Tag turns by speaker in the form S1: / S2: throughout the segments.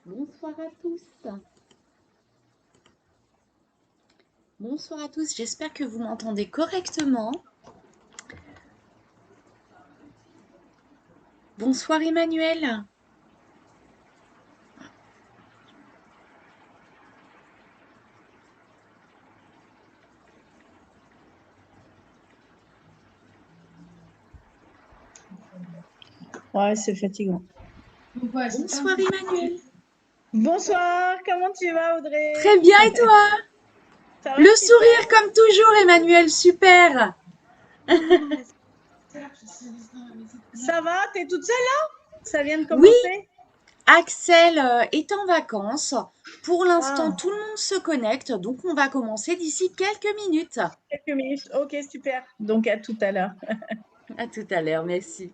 S1: Bonsoir à tous. Bonsoir à tous, j'espère que vous m'entendez correctement. Bonsoir Emmanuel.
S2: Ouais, c'est fatigant.
S1: Bonsoir Emmanuel.
S2: Bonsoir, comment tu vas Audrey?
S1: Très bien et toi?
S2: Ça va,
S1: Le
S2: super.
S1: sourire comme toujours Emmanuel, super.
S2: Ça va, t'es toute seule là? Ça vient de
S1: Oui,
S2: commencer?
S1: Axel est en vacances. Pour l'instant,
S2: Ah,
S1: tout le monde se connecte, donc on va commencer d'ici quelques minutes.
S2: quelques minutes. Ok, super. Donc à tout à l'heure.
S1: À tout à l'heure, merci.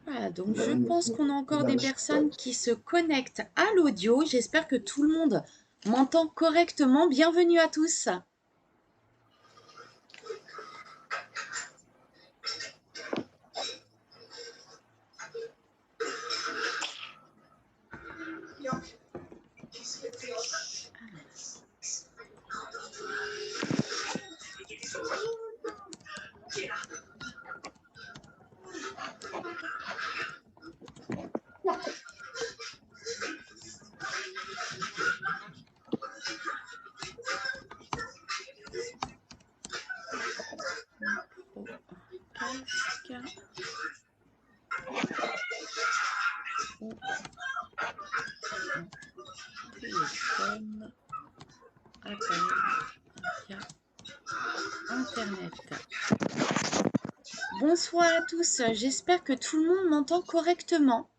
S1: Voilà, donc je pense qu'on a encore des personnes qui se connectent à l'audio. J'espère que tout le monde m'entend correctement. Bienvenue à tous. Casque. Ou téléphone. Appel via Internet. Bonsoir à tous. J'espère que tout le monde m'entend correctement.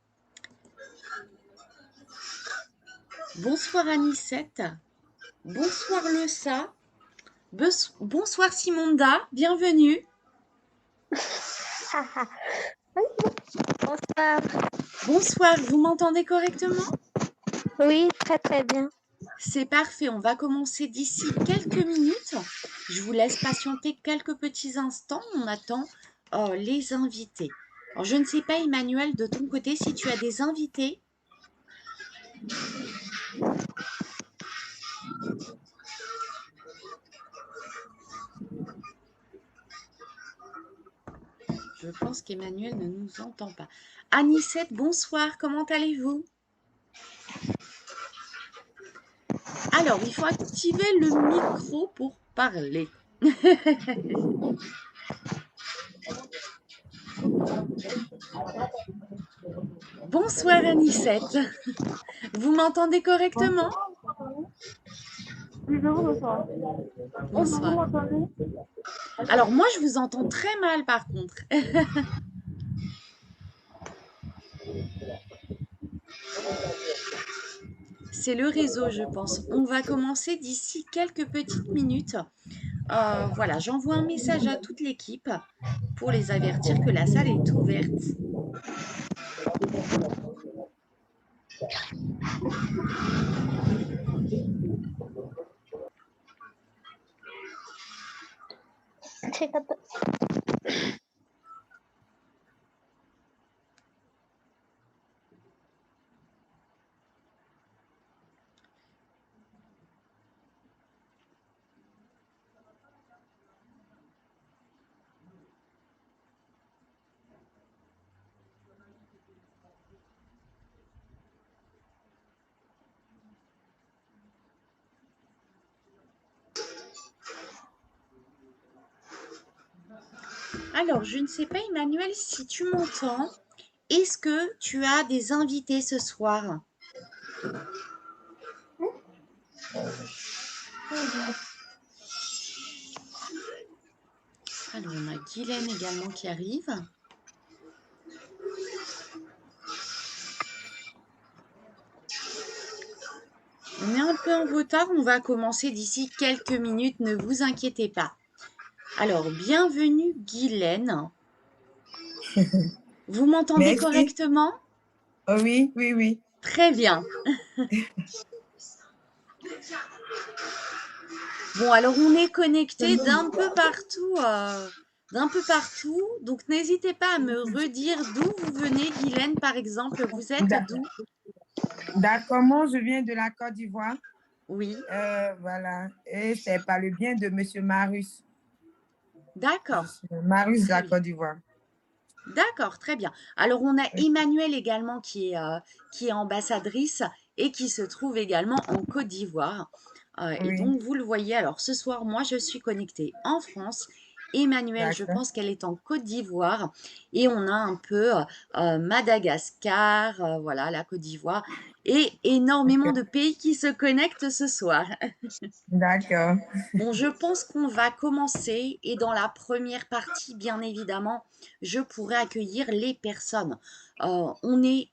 S1: Bonsoir Anicette. Bonsoir Lesa. Bonsoir Simonda. Bienvenue.
S3: Bonsoir.
S1: Bonsoir. Vous m'entendez correctement?
S3: Oui, très très bien.
S1: C'est parfait, on va commencer d'ici quelques minutes. Je vous laisse patienter quelques petits instants. On attend les invités. Alors, je ne sais pas, Emmanuel, de ton côté, si tu as des invités. Je pense qu'Emmanuel ne nous entend pas. Anicette, bonsoir, comment allez-vous? Alors, il faut activer le micro pour parler. Bonsoir Anicette. Vous m'entendez correctement?
S3: Bonsoir.
S1: Bonsoir. Alors moi, je vous entends très mal par contre. C'est le réseau, je pense. On va commencer d'ici quelques petites minutes. Voilà, j'envoie un message à toute l'équipe pour les avertir que la salle est ouverte. Alors, je ne sais pas, Emmanuel, si tu m'entends. Est-ce que tu as des invités ce soir? Alors, on a Guylaine également qui arrive. On est un peu en retard, on va commencer d'ici quelques minutes, ne vous inquiétez pas. Alors, bienvenue Guylaine. Vous m'entendez
S4: Merci.
S1: correctement?
S4: Oh oui, oui, oui.
S1: Très bien. Bon, alors on est connecté d'un peu partout d'un peu partout. Donc, n'hésitez pas à me redire d'où vous venez. Guylaine, par exemple, vous êtes
S4: D'a-
S1: d'où?
S4: D'accord, moi, je viens de la Côte d'Ivoire.
S1: Oui,
S4: Voilà. Et c'est par le bien de Monsieur Marius. Je
S1: d'accord,
S4: suis Marius de
S1: très
S4: la
S1: bien.
S4: Côte d'Ivoire.
S1: D'accord, très bien. Alors, on a Emmanuel également qui est ambassadrice et qui se trouve également en Côte d'Ivoire. Et
S4: Oui,
S1: donc, vous le voyez, alors ce soir, moi, je suis connectée en France. Emmanuel, je
S4: d'accord.
S1: pense qu'elle est en Côte d'Ivoire. Et on a un peu Madagascar, voilà, la Côte d'Ivoire. Et énormément de
S4: Ok.
S1: pays qui se connectent ce soir.
S4: D'accord.
S1: Bon, je pense qu'on va commencer et dans la première partie, bien évidemment, je pourrai accueillir les personnes. On est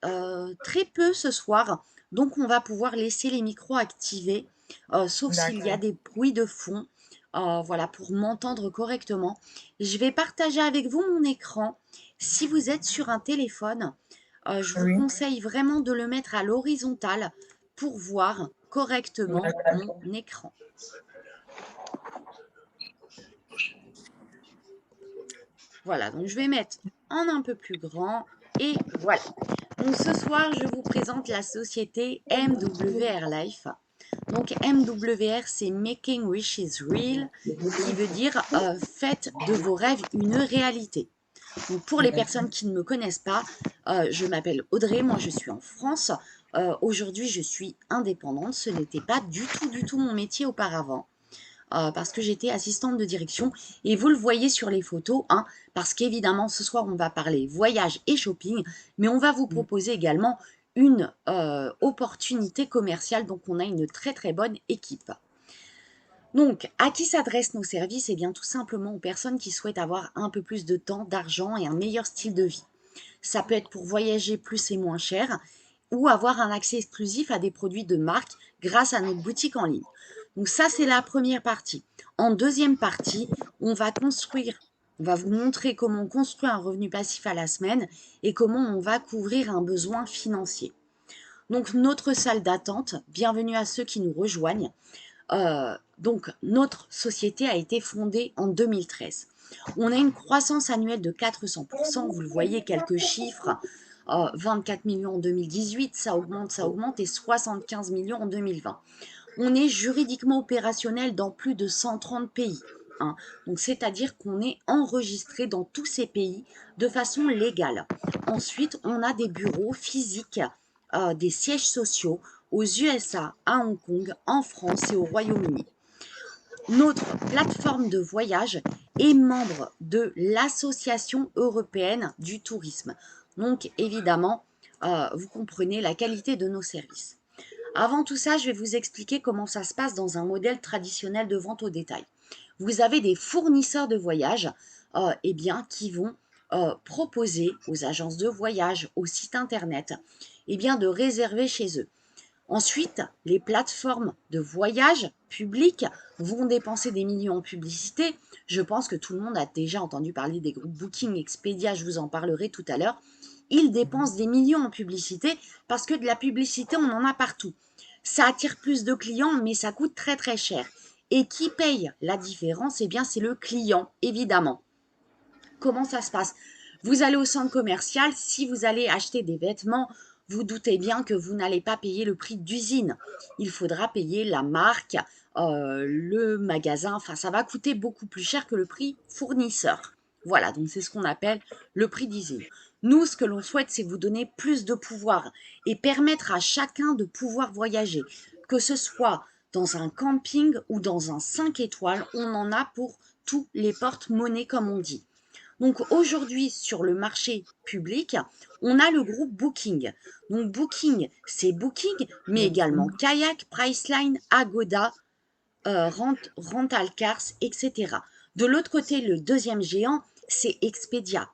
S1: très peu ce soir, donc on va pouvoir laisser les micros activés, sauf s'il y a
S4: D'accord.
S1: des bruits de fond, voilà, pour m'entendre correctement. Je vais partager avec vous mon écran. Si vous êtes sur un téléphone, je vous
S4: Oui.
S1: conseille vraiment de le mettre à l'horizontale pour voir correctement mon
S4: D'accord.
S1: écran. Voilà, donc je vais mettre en un peu plus grand et voilà. Donc ce soir, je vous présente la société MWR Life. Donc MWR, c'est Making Wishes Real, qui veut dire faites de vos rêves une réalité. Donc pour les personnes qui ne me connaissent pas, je m'appelle Audrey, moi je suis en France. Aujourd'hui, je suis indépendante. Ce n'était pas du tout mon métier auparavant parce que j'étais assistante de direction et vous le voyez sur les photos, hein, parce qu'évidemment ce soir on va parler voyage et shopping, mais on va vous proposer également une opportunité commerciale, donc on a une très très bonne équipe. Donc, à qui s'adressent nos services? Eh bien, tout simplement aux personnes qui souhaitent avoir un peu plus de temps, d'argent et un meilleur style de vie. Ça peut être pour voyager plus et moins cher ou avoir un accès exclusif à des produits de marque grâce à notre boutique en ligne. Donc ça, c'est la première partie. En deuxième partie, on va vous montrer comment on construit un revenu passif à la semaine et comment on va couvrir un besoin financier. Donc notre salle d'attente, bienvenue à ceux qui nous rejoignent. Donc notre société a été fondée en 2013. On a une croissance annuelle de 400%, vous le voyez, quelques chiffres. 24 millions en 2018, ça augmente et 75 millions en 2020. On est juridiquement opérationnel dans plus de 130 pays, hein. Donc c'est-à-dire qu'on est enregistré dans tous ces pays de façon légale. Ensuite, on a des bureaux physiques, des sièges sociaux aux USA, à Hong Kong, en France et au Royaume-Uni. Notre plateforme de voyage est membre de l'Association européenne du tourisme. Donc évidemment, vous comprenez la qualité de nos services. Avant tout ça, je vais vous expliquer comment ça se passe dans un modèle traditionnel de vente au détail. Vous avez des fournisseurs de voyage eh bien, qui vont proposer aux agences de voyage, aux sites internet, eh bien, de réserver chez eux. Ensuite, les plateformes de voyage publiques vont dépenser des millions en publicité. Je pense que tout le monde a déjà entendu parler des groupes Booking, Expedia, je vous en parlerai tout à l'heure. Ils dépensent des millions en publicité parce que de la publicité, on en a partout. Ça attire plus de clients, mais ça coûte très très cher. Et qui paye la différence? Eh bien, c'est le client, évidemment. Comment ça se passe? Vous allez au centre commercial, si vous allez acheter des vêtements, vous doutez bien que vous n'allez pas payer le prix d'usine. Il faudra payer la marque, le magasin, enfin ça va coûter beaucoup plus cher que le prix fournisseur. Voilà, donc c'est ce qu'on appelle le prix d'usine. Nous, ce que l'on souhaite, c'est vous donner plus de pouvoir et permettre à chacun de pouvoir voyager, que ce soit dans un camping ou dans un 5 étoiles, on en a pour tous les porte-monnaies comme on dit. Donc aujourd'hui, sur le marché public, on a le groupe Booking. Donc Booking, c'est Booking, mais également Kayak, Priceline, Agoda, Rental Cars, etc. De l'autre côté, le deuxième géant, c'est Expedia,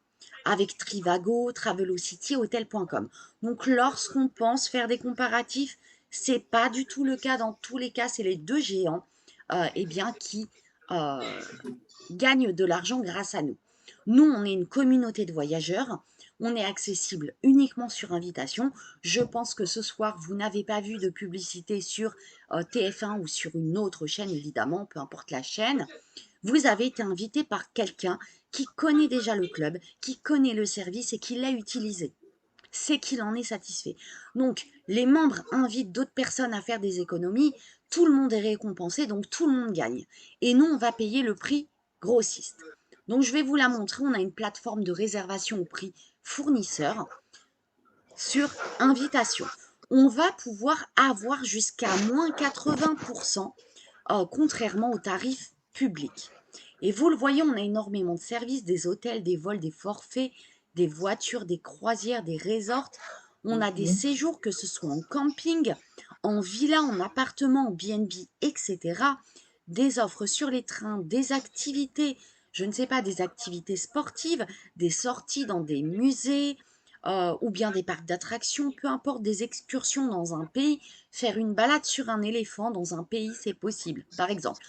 S1: avec Trivago, Travelocity, Hotel.com. Donc lorsqu'on pense faire des comparatifs, c'est pas du tout le cas. Dans tous les cas, c'est les deux géants eh bien, qui euh, gagnent de l'argent grâce à nous. Nous, on est une communauté de voyageurs. On est accessible uniquement sur invitation. Je pense que ce soir, vous n'avez pas vu de publicité sur TF1 ou sur une autre chaîne, évidemment, peu importe la chaîne. vous avez été invité par quelqu'un qui connaît déjà le club, qui connaît le service et qui l'a utilisé. C'est qu'il en est satisfait. Donc, les membres invitent d'autres personnes à faire des économies, tout le monde est récompensé, donc tout le monde gagne. Et nous, on va payer le prix grossiste. Donc, je vais vous la montrer. On a une plateforme de réservation au prix fournisseur sur invitation. On va pouvoir avoir jusqu'à moins 80%, contrairement aux tarifs publics. Et vous le voyez, on a énormément de services, des hôtels, des vols, des forfaits, des voitures, des croisières, des resorts. On a des séjours, que ce soit en camping, en villa, en appartement, en B&B, etc. Des offres sur les trains, des activités, je ne sais pas, des activités sportives, des sorties dans des musées, ou bien des parcs d'attractions, peu importe, des excursions dans un pays. Faire une balade sur un éléphant dans un pays, c'est possible, par exemple.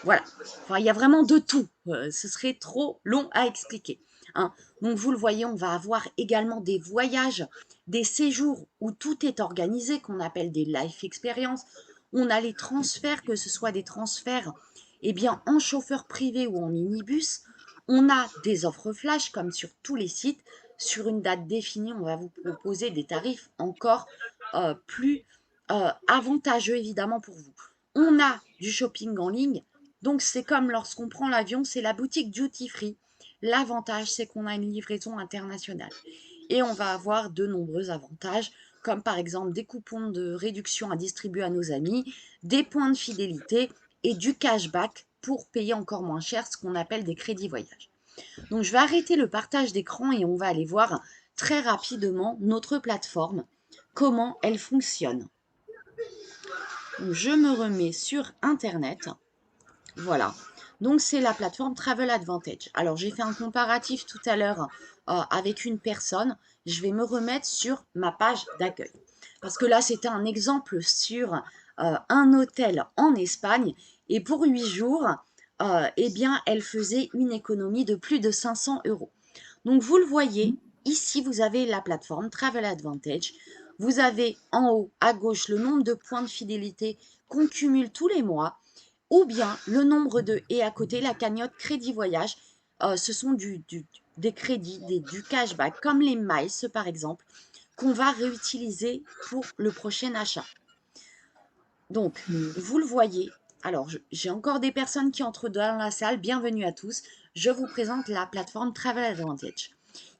S1: Voilà, enfin, il y a vraiment de tout. Ce serait trop long à expliquer, hein. Donc, vous le voyez, on va avoir également des voyages, des séjours où tout est organisé, qu'on appelle des life experiences. On a les transferts, que ce soit des transferts en chauffeur privé ou en minibus. On a des offres flash, comme sur tous les sites. Sur une date définie, on va vous proposer des tarifs encore plus avantageux, évidemment, pour vous. On a du shopping en ligne. Donc, c'est comme lorsqu'on prend l'avion, c'est la boutique duty free. L'avantage, c'est qu'on a une livraison internationale. Et on va avoir de nombreux avantages, comme par exemple des coupons de réduction à distribuer à nos amis, des points de fidélité et du cashback pour payer encore moins cher, ce qu'on appelle des crédits voyage. Donc, je vais arrêter le partage d'écran et on va aller voir très rapidement notre plateforme, comment elle fonctionne. Donc, je me remets sur Internet. Voilà, donc c'est la plateforme Travel Advantage. Alors, j'ai fait un comparatif tout à l'heure avec une personne. Je vais me remettre sur ma page d'accueil. Parce que là, c'était un exemple sur un hôtel en Espagne. Et pour 8 jours, elle faisait une économie de plus de 500 euros. Donc, vous le voyez, ici, vous avez la plateforme Travel Advantage. Vous avez en haut à gauche le nombre de points de fidélité qu'on cumule tous les mois, ou bien le nombre de, et à côté la cagnotte crédit voyage. Ce sont des crédits, du cashback, comme les miles par exemple, qu'on va réutiliser pour le prochain achat. Donc, vous le voyez. Alors, j'ai encore des personnes qui entrent dans la salle. Bienvenue à tous. Je vous présente la plateforme Travel Advantage.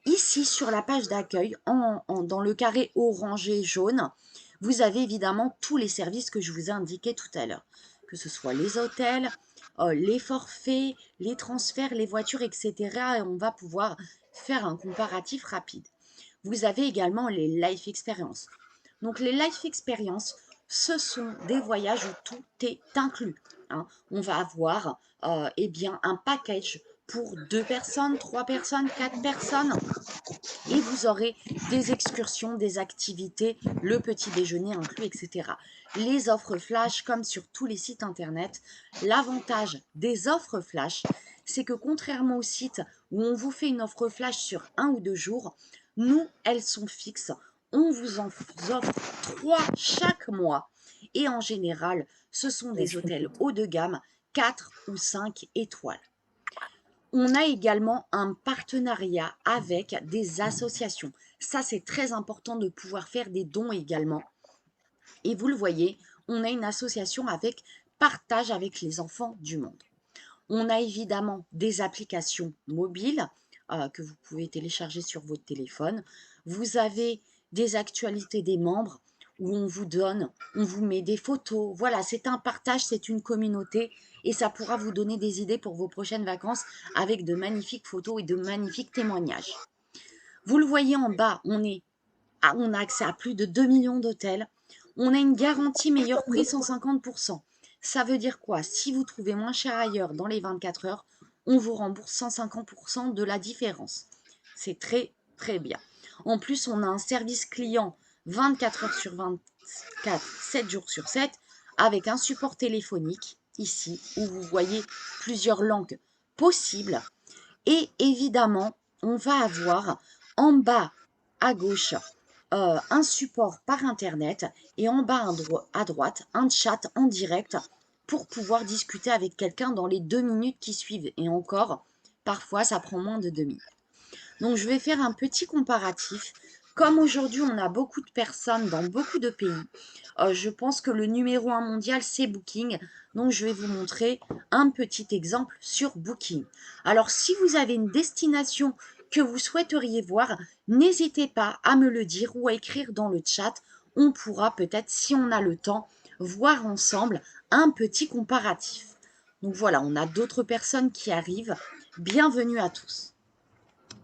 S1: Ici, sur la page d'accueil, dans le carré orangé jaune, vous avez évidemment tous les services que je vous ai indiqués tout à l'heure. Que ce soit les hôtels, les forfaits, les transferts, les voitures, etc. Et on va pouvoir faire un comparatif rapide. Vous avez également les life experiences. Donc, les life experiences, ce sont des voyages où tout est inclus, hein. On va avoir un package pour 2 personnes, 3 personnes, 4 personnes. Et vous aurez des excursions, des activités, le petit déjeuner inclus, etc. Les offres flash, comme sur tous les sites internet. L'avantage des offres flash, c'est que contrairement aux sites où on vous fait une offre flash sur 1 ou 2 jours, nous, elles sont fixes. On vous en offre 3 chaque mois. Et en général, ce sont des hôtels haut de gamme, 4 ou 5 étoiles. On a également un partenariat avec des associations. Ça, c'est très important de pouvoir faire des dons également. Et vous le voyez, on a une association avec Partage avec les enfants du monde. On a évidemment des applications mobiles que vous pouvez télécharger sur votre téléphone. Vous avez des actualités des membres où on vous met des photos. Voilà, c'est un partage, c'est une communauté et ça pourra vous donner des idées pour vos prochaines vacances avec de magnifiques photos et de magnifiques témoignages. Vous le voyez en bas, on a accès à plus de 2 millions d'hôtels. On a une garantie meilleur prix 150%. Ça veut dire quoi? Si vous trouvez moins cher ailleurs dans les 24 heures, on vous rembourse 150% de la différence. C'est très, très bien. En plus, on a un service client 24 heures sur 24, 7 jours sur 7, avec un support téléphonique ici, où vous voyez plusieurs langues possibles. Et évidemment, on va avoir en bas à gauche un support par Internet et en bas à droite un chat en direct pour pouvoir discuter avec quelqu'un dans les 2 minutes qui suivent. Et encore, parfois, ça prend moins de 2 minutes. Donc, je vais faire un petit comparatif. Comme aujourd'hui, on a beaucoup de personnes dans beaucoup de pays, je pense que le numéro 1 mondial, c'est Booking. Donc, je vais vous montrer un petit exemple sur Booking. Alors, si vous avez une destination que vous souhaiteriez voir, n'hésitez pas à me le dire ou à écrire dans le chat. On pourra peut-être, si on a le temps, voir ensemble un petit comparatif. Donc voilà, on a d'autres personnes qui arrivent. Bienvenue à tous.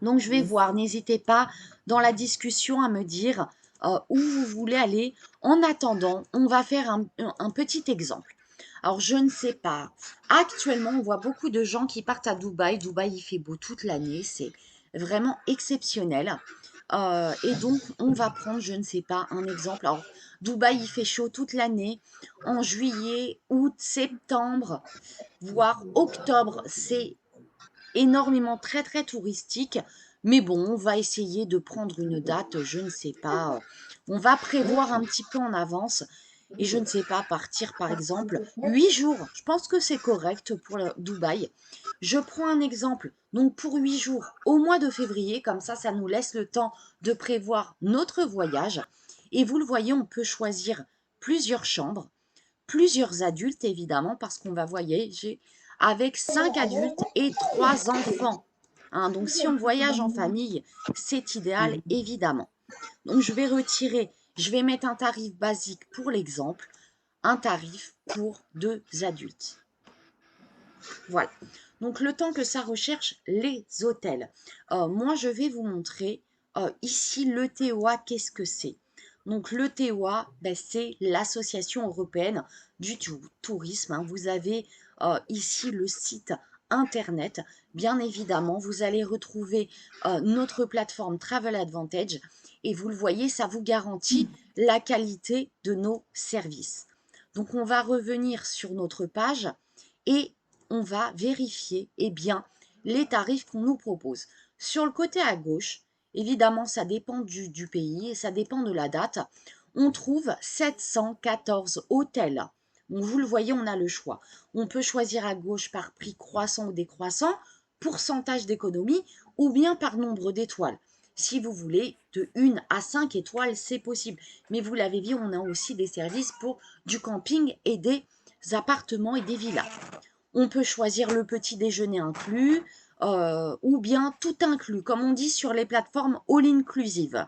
S1: Donc, je vais voir. N'hésitez pas dans la discussion à me dire où vous voulez aller. En attendant, on va faire un petit exemple. Alors, je ne sais pas. Actuellement, on voit beaucoup de gens qui partent à Dubaï. Dubaï, il fait beau toute l'année. C'est vraiment exceptionnel. Et donc, on va prendre, je ne sais pas, un exemple. Alors, Dubaï, il fait chaud toute l'année. En juillet, août, septembre, voire octobre, c'est énormément très très touristique. Mais bon, on va essayer de prendre une date, je ne sais pas. On va prévoir un petit peu en avance. Et je ne sais pas, partir par exemple 8 jours. Je pense que c'est correct pour le Dubaï. Je prends un exemple. Donc pour 8 jours au mois de février, comme ça nous laisse le temps de prévoir notre voyage. Et vous le voyez, on peut choisir plusieurs chambres, plusieurs adultes évidemment, parce qu'on va voyager avec 5 adultes et 3 enfants. Hein, donc si on voyage en famille, c'est idéal évidemment. Donc je vais retirer, je vais mettre un tarif basique pour l'exemple, un tarif pour 2 adultes. Voilà. Donc le temps que ça recherche les hôtels. Moi je vais vous montrer ici le TOA, qu'est-ce que c'est? Donc le TOA, ben, c'est l'Association européenne du tourisme. Hein. Vous avez ici le site internet. Bien évidemment, vous allez retrouver notre plateforme Travel Advantage et vous le voyez, ça vous garantit la qualité de nos services. Donc on va revenir sur notre page et on va vérifier bien les tarifs qu'on nous propose. Sur le côté à gauche, évidemment, ça dépend du pays et ça dépend de la date. On trouve 714 hôtels. Donc, vous le voyez, on a le choix. On peut choisir à gauche par prix croissant ou décroissant, pourcentage d'économie ou bien par nombre d'étoiles. Si vous voulez de 1 à 5 étoiles, c'est possible. Mais vous l'avez vu, on a aussi des services pour du camping et des appartements et des villas. On peut choisir le petit déjeuner inclus ou bien tout inclus, comme on dit sur les plateformes all-inclusive.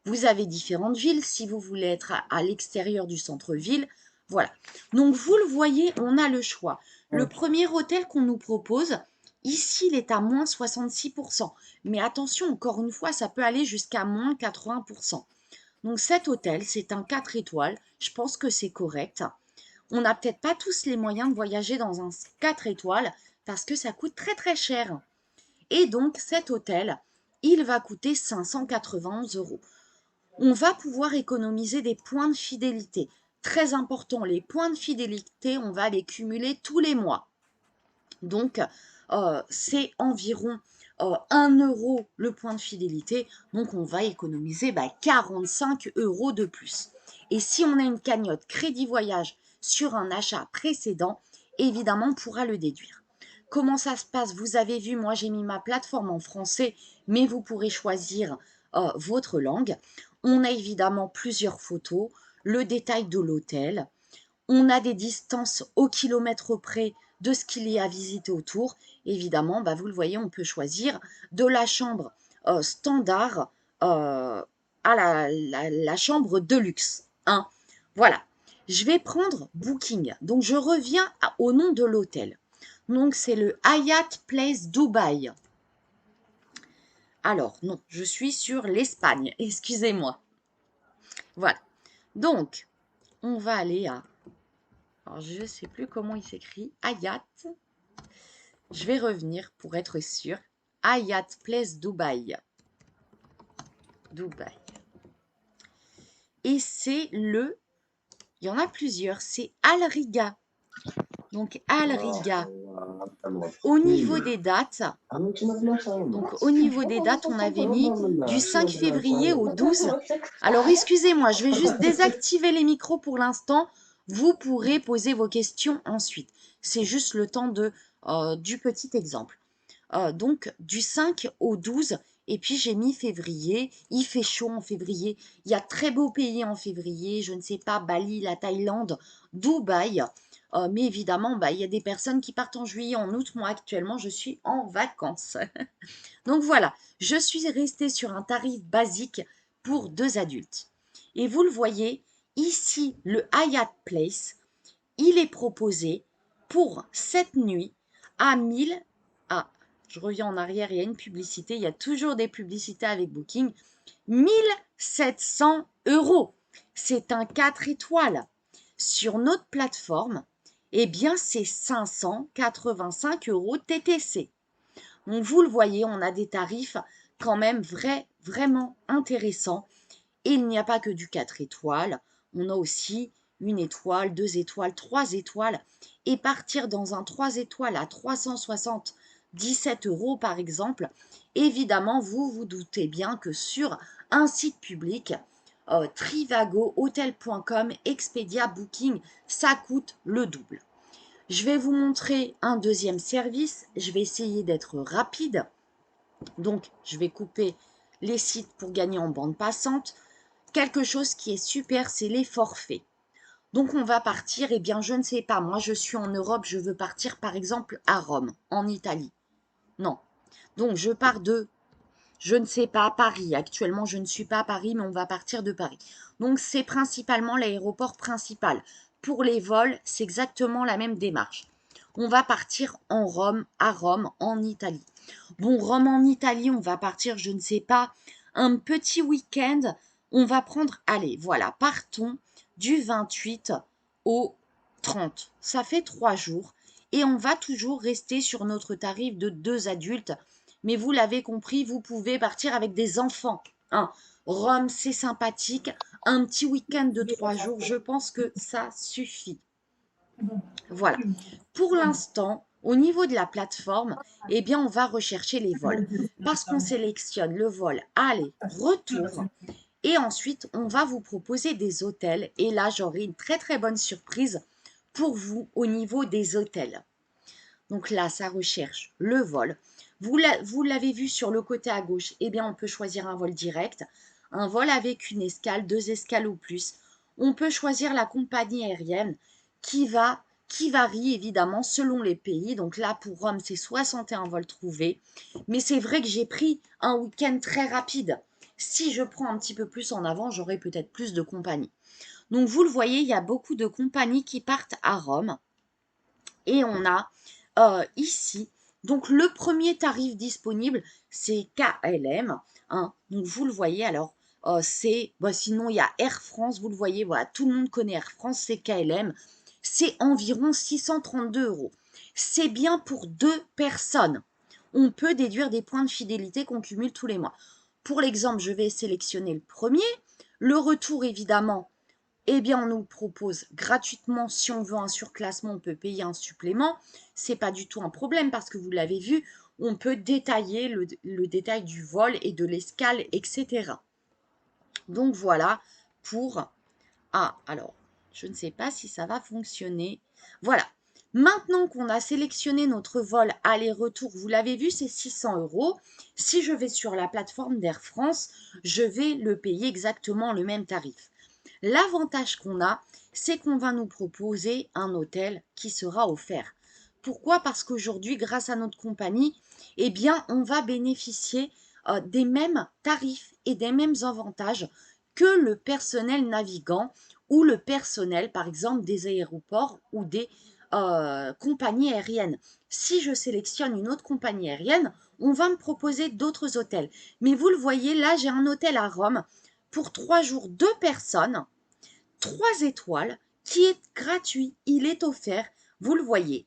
S1: Vous avez différentes villes si vous voulez être à l'extérieur du centre-ville. Voilà. Donc, vous le voyez, on a le choix. Le premier hôtel qu'on nous propose, ici, il est à moins 66%. Mais attention, encore une fois, ça peut aller jusqu'à moins 80%. Donc, cet hôtel, c'est un 4 étoiles. Je pense que c'est correct. On n'a peut-être pas tous les moyens de voyager dans un 4 étoiles parce que ça coûte très très cher. Et donc cet hôtel, il va coûter 591 €. On va pouvoir économiser des points de fidélité. Très important, les points de fidélité, on va les cumuler tous les mois. Donc c'est environ 1 € le point de fidélité. Donc on va économiser 45 € de plus. Et si on a une cagnotte Crédit Voyage sur un achat précédent, évidemment, on pourra le déduire. Comment ça se passe? Vous avez vu, moi j'ai mis ma plateforme en français, mais vous pourrez choisir votre langue. On a évidemment plusieurs photos, le détail de l'hôtel. On a des distances au kilomètre près de ce qu'il y a à visiter autour. Évidemment, vous le voyez, on peut choisir de la chambre standard à la chambre de luxe. Hein. Voilà. Je vais prendre Booking. Donc, je reviens au nom de l'hôtel. Donc, c'est le Hyatt Place Dubaï. Alors, non, je suis sur l'Espagne. Excusez-moi. Voilà. Donc, on va aller à... Alors, je ne sais plus comment il s'écrit. Hyatt. Je vais revenir pour être sûr. Hyatt Place Dubaï. Dubaï. Et c'est le... Il y en a plusieurs, c'est Al Riga. Donc Al Riga. Au niveau des dates, on avait mis du 5 février au 12. Alors excusez-moi, je vais juste désactiver les micros pour l'instant. Vous pourrez poser vos questions ensuite. C'est juste le temps du petit exemple. Donc, du 5 au 12, et puis j'ai mis février. Il fait chaud en février. Il y a très beaux pays en février. Je ne sais pas, Bali, la Thaïlande, Dubaï. Mais évidemment, bah, il y a des personnes qui partent en juillet, en août. Moi, actuellement, je suis en vacances. Donc voilà, je suis restée sur un tarif basique pour 2 adultes. Et vous le voyez, ici, le Hyatt Place, il est proposé pour cette nuit à 1000. Ah, je reviens en arrière, il y a une publicité, il y a toujours des publicités avec Booking. 1700 euros. C'est un 4 étoiles. Sur notre plateforme, eh bien, c'est 585 euros TTC. Donc, vous le voyez, on a des tarifs quand même vraiment intéressants. Et il n'y a pas que du 4 étoiles. On a aussi 1 étoile, 2 étoiles, 3 étoiles. Et partir dans un 3 étoiles à 377 euros, par exemple, évidemment, vous vous doutez bien que sur un site public, Trivago, Hotel.com, Expedia, Booking, ça coûte le double. Je vais vous montrer un deuxième service. Je vais essayer d'être rapide. Donc, je vais couper les sites pour gagner en bande passante. Quelque chose qui est super, c'est les forfaits. Donc, on va partir, eh bien, je ne sais pas. Moi, je suis en Europe, je veux partir, par exemple, à Rome, en Italie. Non. Donc, je pars je ne sais pas, Paris. Actuellement, je ne suis pas à Paris, mais on va partir de Paris. Donc, c'est principalement l'aéroport principal. Pour les vols, c'est exactement la même démarche. On va partir à Rome, en Italie. Bon, Rome en Italie, on va partir, je ne sais pas, un petit week-end. On va prendre, allez, voilà, partons du 28 au 30. Ça fait 3 jours. Et on va toujours rester sur notre tarif de 2 adultes. Mais vous l'avez compris, vous pouvez partir avec des enfants. Hein. Rome, c'est sympathique. Un petit week-end de 3 jours, je pense que ça suffit. Voilà. Pour l'instant, au niveau de la plateforme, eh bien, on va rechercher les vols. Parce qu'on sélectionne le vol aller-retour. Et ensuite, on va vous proposer des hôtels. Et là, j'aurai une très bonne surprise pour vous au niveau des hôtels. Donc là, ça recherche le vol. Vous l'avez vu sur le côté à gauche, eh bien, on peut choisir un vol direct, un vol avec une escale, 2 escales ou plus. On peut choisir la compagnie aérienne qui varie évidemment selon les pays. Donc là, pour Rome, c'est 61 vols trouvés. Mais c'est vrai que j'ai pris un week-end très rapide. Si je prends un petit peu plus en avant, j'aurai peut-être plus de compagnies. Donc vous le voyez, il y a beaucoup de compagnies qui partent à Rome. Et on a ici, donc le premier tarif disponible, c'est KLM. Hein. Donc vous le voyez, alors sinon il y a Air France, vous le voyez, voilà, tout le monde connaît Air France, c'est KLM. C'est environ 632 euros. C'est bien pour 2 personnes. On peut déduire des points de fidélité qu'on cumule tous les mois. Pour l'exemple, je vais sélectionner le premier. Le retour, évidemment, eh bien, on nous propose gratuitement, si on veut un surclassement, on peut payer un supplément. Ce n'est pas du tout un problème parce que vous l'avez vu, on peut détailler le détail du vol et de l'escale, etc. Donc voilà pour... Ah, alors, je ne sais pas si ça va fonctionner. Voilà. Maintenant qu'on a sélectionné notre vol aller-retour, vous l'avez vu, c'est 600 euros. Si je vais sur la plateforme d'Air France, je vais le payer exactement le même tarif. L'avantage qu'on a, c'est qu'on va nous proposer un hôtel qui sera offert. Pourquoi? Parce qu'aujourd'hui, grâce à notre compagnie, eh bien, on va bénéficier des mêmes tarifs et des mêmes avantages que le personnel navigant ou le personnel, par exemple, des aéroports ou des compagnies aériennes. Si je sélectionne une autre compagnie aérienne, on va me proposer d'autres hôtels. Mais vous le voyez, là, j'ai un hôtel à Rome pour 3 jours, 2 personnes, 3 étoiles, qui est gratuit, il est offert, vous le voyez.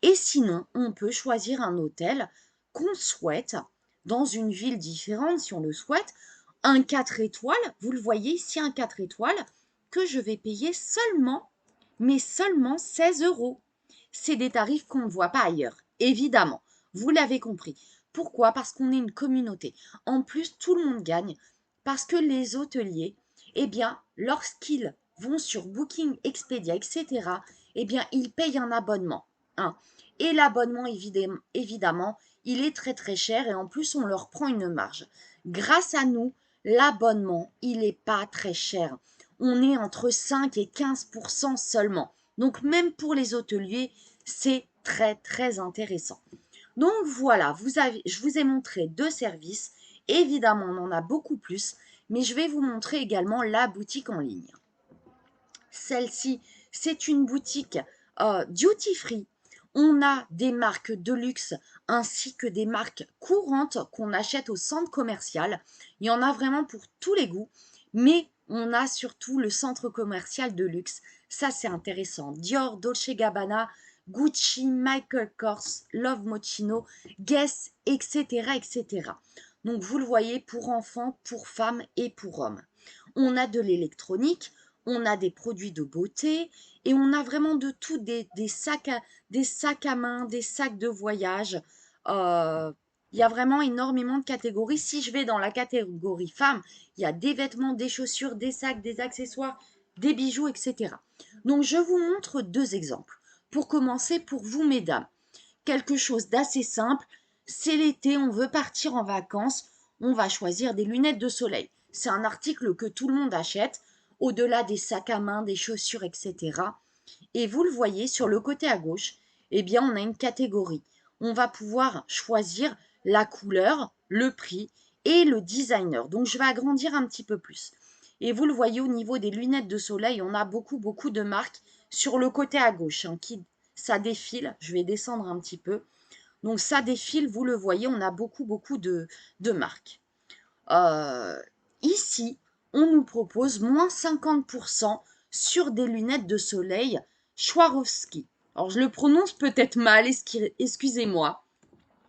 S1: Et sinon, on peut choisir un hôtel qu'on souhaite dans une ville différente si on le souhaite. Un 4 étoiles, vous le voyez ici, un 4 étoiles, que je vais payer seulement, mais seulement 16 euros. C'est des tarifs qu'on ne voit pas ailleurs, évidemment. Vous l'avez compris. Pourquoi? Parce qu'on est une communauté. En plus, tout le monde gagne parce que les hôteliers, eh bien, lorsqu'ils vont sur Booking, Expedia, etc., eh bien, ils payent un abonnement. Hein. Et l'abonnement, évidemment, il est très très cher et en plus, on leur prend une marge. Grâce à nous, l'abonnement, il n'est pas très cher. On est entre 5 et 15% seulement. Donc, même pour les hôteliers, c'est très très intéressant. Donc voilà, je vous ai montré 2 services. Évidemment, on en a beaucoup plus, mais je vais vous montrer également la boutique en ligne. Celle-ci, c'est une boutique duty free. On a des marques de luxe ainsi que des marques courantes qu'on achète au centre commercial. Il y en a vraiment pour tous les goûts, mais on a surtout le centre commercial de luxe. Ça, c'est intéressant. Dior, Dolce Gabbana, Gucci, Michael Kors, Love Moschino, Guess, etc., etc. Donc, vous le voyez, pour enfants, pour femmes et pour hommes. On a de l'électronique, on a des produits de beauté et on a vraiment de tout, des sacs à main, des sacs de voyage. Il y a vraiment énormément de catégories. Si je vais dans la catégorie femmes, il y a des vêtements, des chaussures, des sacs, des accessoires, des bijoux, etc. Donc, je vous montre 2 exemples. Pour commencer, pour vous, mesdames, quelque chose d'assez simple. C'est l'été, on veut partir en vacances, on va choisir des lunettes de soleil. C'est un article que tout le monde achète, au-delà des sacs à main, des chaussures, etc. Et vous le voyez sur le côté à gauche, eh bien, on a une catégorie. On va pouvoir choisir la couleur, le prix et le designer. Donc, je vais agrandir un petit peu plus. Et vous le voyez au niveau des lunettes de soleil, on a beaucoup, beaucoup de marques sur le côté à gauche. Ça défile. Je vais descendre un petit peu. Donc, ça défile, vous le voyez, on a beaucoup, beaucoup de marques. Ici, on nous propose moins 50% sur des lunettes de soleil Swarovski. Alors, je le prononce peut-être mal, excusez-moi.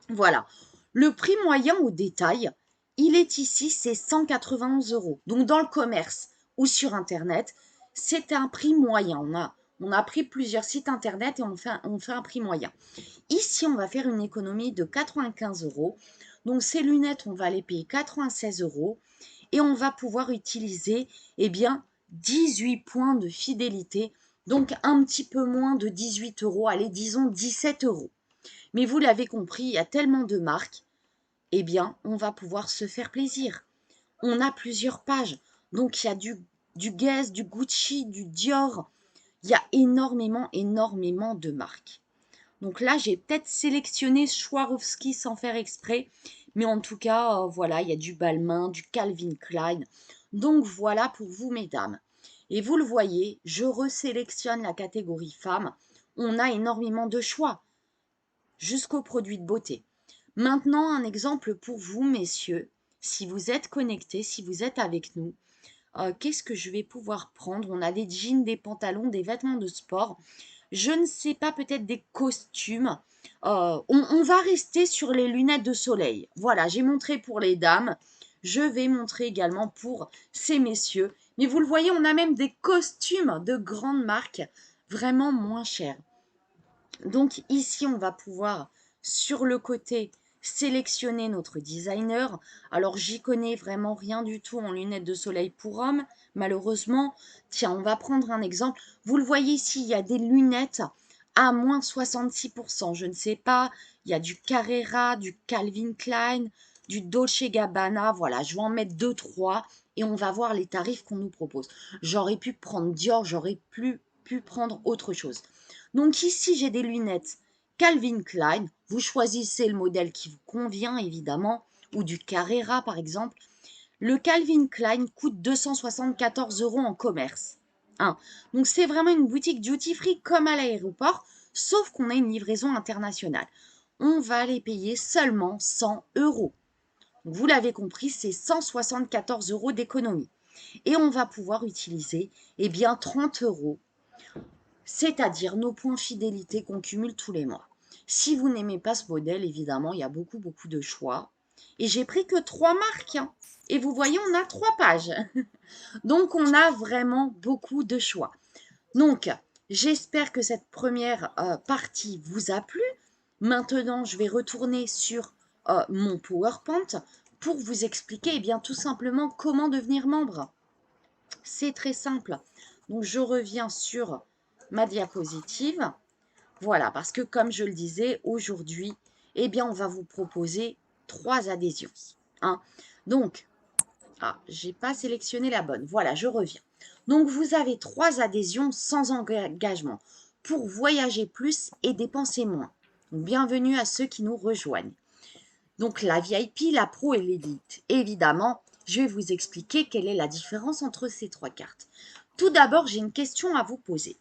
S1: Voilà. Le prix moyen au détail, il est ici, c'est 191 €. Donc, dans le commerce ou sur Internet, c'est un prix moyen. On a pris plusieurs sites Internet et on fait un prix moyen. Ici, on va faire une économie de 95 €. Donc, ces lunettes, on va les payer 96 € et on va pouvoir utiliser, eh bien, 18 points de fidélité. Donc, un petit peu moins de 18 €. Allez, disons 17 €. Mais vous l'avez compris, il y a tellement de marques, eh bien, on va pouvoir se faire plaisir. On a plusieurs pages. Donc, il y a du Guess, du Gucci, du Dior. Il y a énormément, énormément de marques. Donc là, j'ai peut-être sélectionné Swarovski sans faire exprès. Mais en tout cas, voilà, il y a du Balmain, du Calvin Klein. Donc voilà pour vous, mesdames. Et vous le voyez, je resélectionne la catégorie femmes. On a énormément de choix, jusqu'aux produits de beauté. Maintenant, un exemple pour vous, messieurs. Si vous êtes connectés, si vous êtes avec nous, qu'est-ce que je vais pouvoir prendre? On a des jeans, des pantalons, des vêtements de sport. Je ne sais pas, peut-être des costumes. On va rester sur les lunettes de soleil. Voilà, j'ai montré pour les dames. Je vais montrer également pour ces messieurs. Mais vous le voyez, on a même des costumes de grandes marques vraiment moins chers. Donc ici, on va pouvoir, sur le côté, sélectionner notre designer. Alors, j'y connais vraiment rien du tout en lunettes de soleil pour hommes, malheureusement. Tiens, on va prendre un exemple. Vous le voyez ici, il y a des lunettes à moins 66%. Je ne sais pas, il y a du Carrera, du Calvin Klein, du Dolce Gabbana. Voilà, je vais en mettre 2-3 et on va voir les tarifs qu'on nous propose. J'aurais pu prendre Dior, j'aurais pu prendre autre chose. Donc ici, j'ai des lunettes Calvin Klein. Vous choisissez le modèle qui vous convient, évidemment, ou du Carrera, par exemple. Le Calvin Klein coûte 274 € en commerce. Hein. Donc c'est vraiment une boutique duty free comme à l'aéroport, sauf qu'on a une livraison internationale. On va les payer seulement 100 €. Donc, vous l'avez compris, c'est 174 € d'économie. Et on va pouvoir utiliser, eh bien, 30 €. C'est-à-dire nos points fidélité qu'on cumule tous les mois. Si vous n'aimez pas ce modèle, évidemment, il y a beaucoup, beaucoup de choix. Et j'ai pris que 3 marques. Hein. Et vous voyez, on a 3 pages. Donc, on a vraiment beaucoup de choix. Donc, j'espère que cette première partie vous a plu. Maintenant, je vais retourner sur mon PowerPoint pour vous expliquer, eh bien, tout simplement comment devenir membre. C'est très simple. Donc, je reviens sur ma diapositive. Voilà, parce que comme je le disais, aujourd'hui, eh bien, on va vous proposer 3 adhésions. Hein. Donc, je n'ai pas sélectionné la bonne. Voilà, je reviens. Donc, vous avez 3 adhésions sans engagement pour voyager plus et dépenser moins. Donc, bienvenue à ceux qui nous rejoignent. Donc, la VIP, la Pro et l'Élite. Évidemment, je vais vous expliquer quelle est la différence entre ces 3 cartes. Tout d'abord, j'ai une question à vous poser.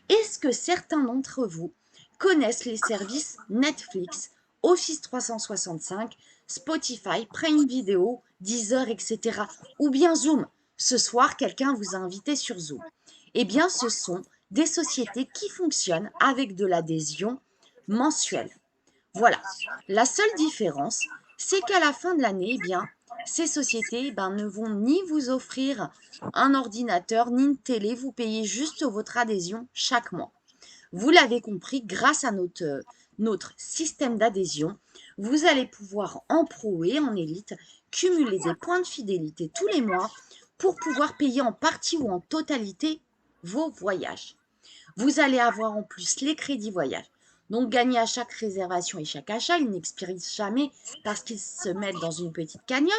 S1: Est-ce que certains d'entre vous connaissent les services Netflix, Office 365, Spotify, Prime Video, Deezer, etc. ou bien Zoom? Ce soir, quelqu'un vous a invité sur Zoom. Eh bien, ce sont des sociétés qui fonctionnent avec de l'adhésion mensuelle. Voilà. La seule différence, c'est qu'à la fin de l'année, eh bien, ces sociétés ne vont ni vous offrir un ordinateur ni une télé, vous payez juste votre adhésion chaque mois. Vous l'avez compris, grâce à notre système d'adhésion, vous allez pouvoir en pro et en élite cumuler des points de fidélité tous les mois pour pouvoir payer en partie ou en totalité vos voyages. Vous allez avoir en plus les crédits voyage. Donc, gagner à chaque réservation et chaque achat, ils n'expirent jamais parce qu'ils se mettent dans une petite cagnotte.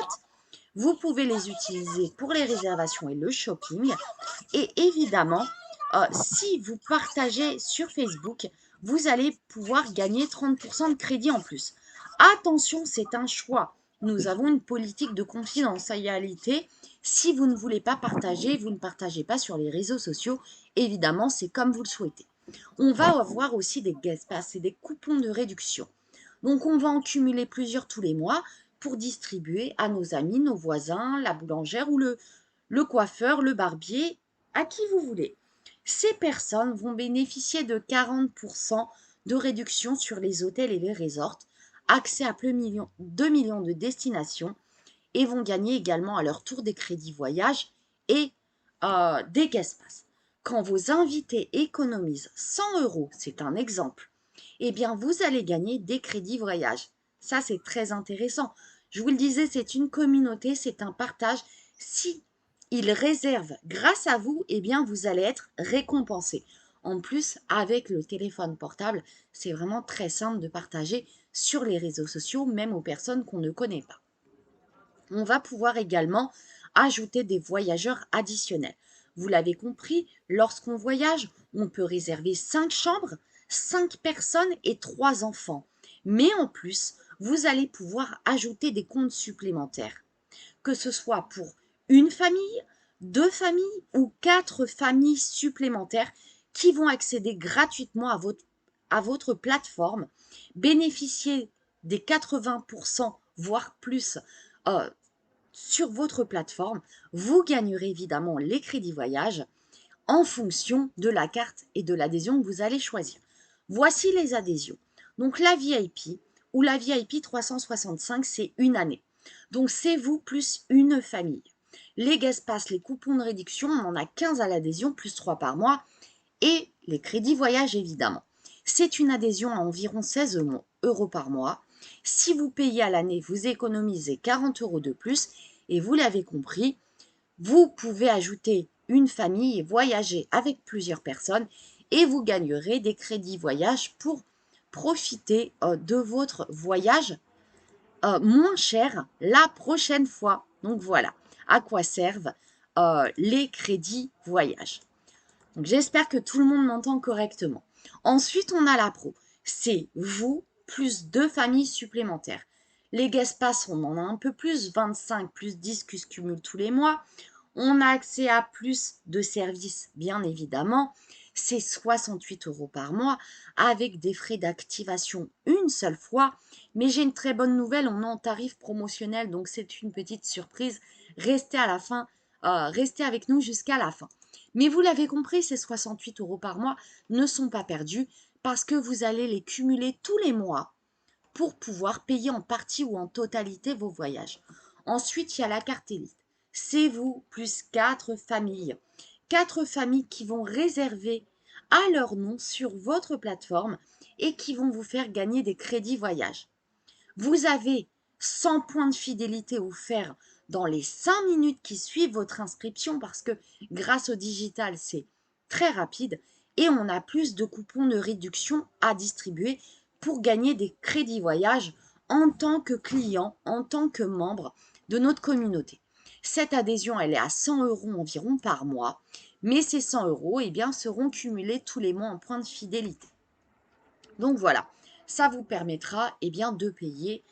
S1: Vous pouvez les utiliser pour les réservations et le shopping. Et évidemment, si vous partagez sur Facebook, vous allez pouvoir gagner 30% de crédit en plus. Attention, c'est un choix. Nous avons une politique de confidentialité. Si vous ne voulez pas partager, vous ne partagez pas sur les réseaux sociaux. Évidemment, c'est comme vous le souhaitez. On va avoir aussi des guest pass et des coupons de réduction. Donc, on va en cumuler plusieurs tous les mois pour distribuer à nos amis, nos voisins, la boulangère ou le coiffeur, le barbier, à qui vous voulez. Ces personnes vont bénéficier de 40% de réduction sur les hôtels et les resorts, accès à 2 millions de destinations et vont gagner également à leur tour des crédits voyage et des guest pass. Quand vos invités économisent 100 €, c'est un exemple, eh bien vous allez gagner des crédits voyage. Ça, c'est très intéressant. Je vous le disais, c'est une communauté, c'est un partage. Si ils réservent grâce à vous, eh bien vous allez être récompensé. En plus, avec le téléphone portable, c'est vraiment très simple de partager sur les réseaux sociaux, même aux personnes qu'on ne connaît pas. On va pouvoir également ajouter des voyageurs additionnels. Vous l'avez compris, lorsqu'on voyage, on peut réserver 5 chambres, 5 personnes et 3 enfants. Mais en plus, vous allez pouvoir ajouter des comptes supplémentaires, que ce soit pour une famille, 2 familles ou 4 familles supplémentaires qui vont accéder gratuitement à votre plateforme, bénéficier des 80% voire plus sur votre plateforme. Vous gagnerez évidemment les crédits voyage en fonction de la carte et de l'adhésion que vous allez choisir. Voici les adhésions. Donc la VIP ou la VIP 365, c'est une année. Donc c'est vous plus une famille. Les guest pass, les coupons de réduction, on en a 15 à l'adhésion, plus 3 par mois. Et les crédits voyage, évidemment. C'est une adhésion à environ 16 € par mois. Si vous payez à l'année, vous économisez 40 € de plus. Et vous l'avez compris, vous pouvez ajouter une famille et voyager avec plusieurs personnes et vous gagnerez des crédits voyage pour profiter de votre voyage moins cher la prochaine fois. Donc voilà à quoi servent les crédits voyage. Donc j'espère que tout le monde m'entend correctement. Ensuite, on a la pro. C'est vous plus 2 familles supplémentaires. Les guest pass, on en a un peu plus, 25 plus 10 qui se cumulent tous les mois. On a accès à plus de services, bien évidemment. C'est 68 € par mois avec des frais d'activation une seule fois. Mais j'ai une très bonne nouvelle, on est en tarif promotionnel, donc c'est une petite surprise. Restez à la fin, restez avec nous jusqu'à la fin. Mais vous l'avez compris, ces 68 € par mois ne sont pas perdus parce que vous allez les cumuler tous les mois pour pouvoir payer en partie ou en totalité vos voyages. Ensuite, il y a la carte élite. C'est vous plus 4 familles. 4 familles qui vont réserver à leur nom sur votre plateforme et qui vont vous faire gagner des crédits voyage. Vous avez 100 points de fidélité offerts dans les 5 minutes qui suivent votre inscription parce que grâce au digital, c'est très rapide et on a plus de coupons de réduction à distribuer pour gagner des crédits voyage en tant que client, en tant que membre de notre communauté. Cette adhésion, elle est à 100 € environ par mois, mais ces 100 € eh bien, seront cumulés tous les mois en points de fidélité. Donc voilà, ça vous permettra eh bien, de payer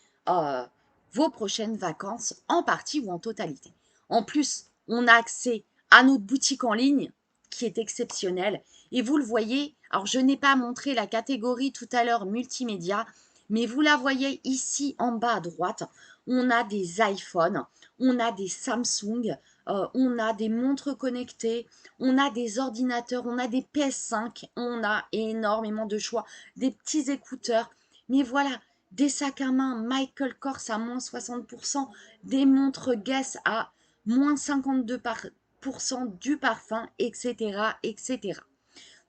S1: vos prochaines vacances en partie ou en totalité. En plus, on a accès à notre boutique en ligne qui est exceptionnelle. Et vous le voyez, alors je n'ai pas montré la catégorie tout à l'heure multimédia, mais vous la voyez ici en bas à droite. On a des iPhones, on a des Samsung, on a des montres connectées, on a des ordinateurs, on a des PS5, on a énormément de choix, des petits écouteurs. Mais voilà, des sacs à main Michael Kors à moins 60%, des montres Guess à moins 52% du parfum, etc., etc.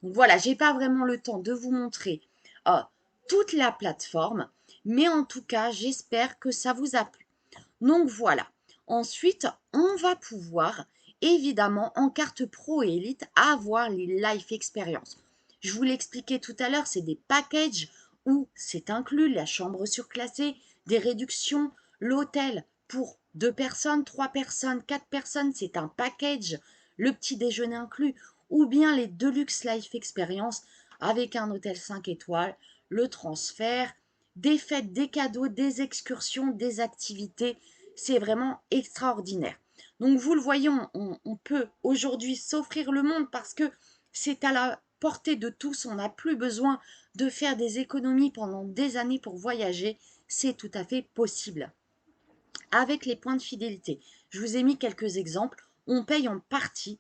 S1: Donc voilà, j'ai pas vraiment le temps de vous montrer toute la plateforme, mais en tout cas, j'espère que ça vous a plu. Donc voilà. Ensuite, on va pouvoir, évidemment, en carte pro et élite, avoir les life experience. Je vous l'expliquais tout à l'heure, c'est des packages où c'est inclus la chambre surclassée, des réductions, l'hôtel pour 2 personnes, 3 personnes, 4 personnes, c'est un package, le petit déjeuner inclus, ou bien les Deluxe Life Experience avec un hôtel 5 étoiles, le transfert, des fêtes, des cadeaux, des excursions, des activités. C'est vraiment extraordinaire. Donc vous le voyez, on peut aujourd'hui s'offrir le monde parce que c'est à la portée de tous. On n'a plus besoin de faire des économies pendant des années pour voyager. C'est tout à fait possible. Avec les points de fidélité, je vous ai mis quelques exemples. On paye en partie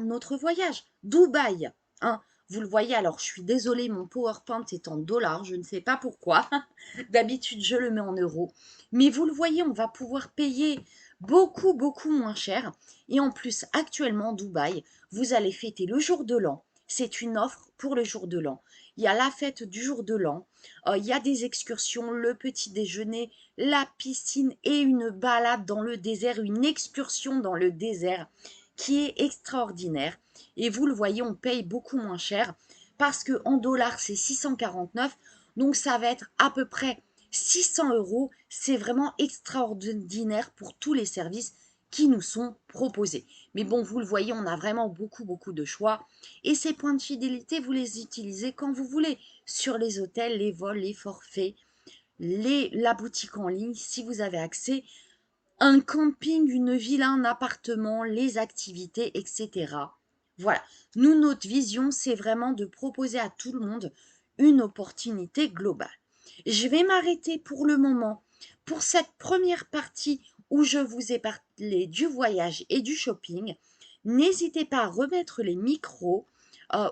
S1: notre voyage. Dubaï, hein, vous le voyez, alors je suis désolée, mon PowerPoint est en dollars, je ne sais pas pourquoi. D'habitude, je le mets en euros. Mais vous le voyez, on va pouvoir payer beaucoup, beaucoup moins cher. Et en plus, actuellement, Dubaï, vous allez fêter le jour de l'an. C'est une offre pour le jour de l'an. Il y a la fête du jour de l'an. Il y a des excursions, le petit déjeuner, la piscine et une balade dans le désert, une excursion dans le désert qui est extraordinaire. Et vous le voyez, on paye beaucoup moins cher parce qu'en dollars, c'est 649. Donc, ça va être à peu près 600 €. C'est vraiment extraordinaire pour tous les services qui nous sont proposés. Mais bon, vous le voyez, on a vraiment beaucoup, beaucoup de choix. Et ces points de fidélité, vous les utilisez quand vous voulez. Sur les hôtels, les vols, les forfaits, la boutique en ligne, si vous avez accès, un camping, une villa, un appartement, les activités, etc. Voilà. Nous, notre vision, c'est vraiment de proposer à tout le monde une opportunité globale. Je vais m'arrêter pour le moment pour cette première partie où je vous ai parlé du voyage et du shopping. N'hésitez pas à remettre les micros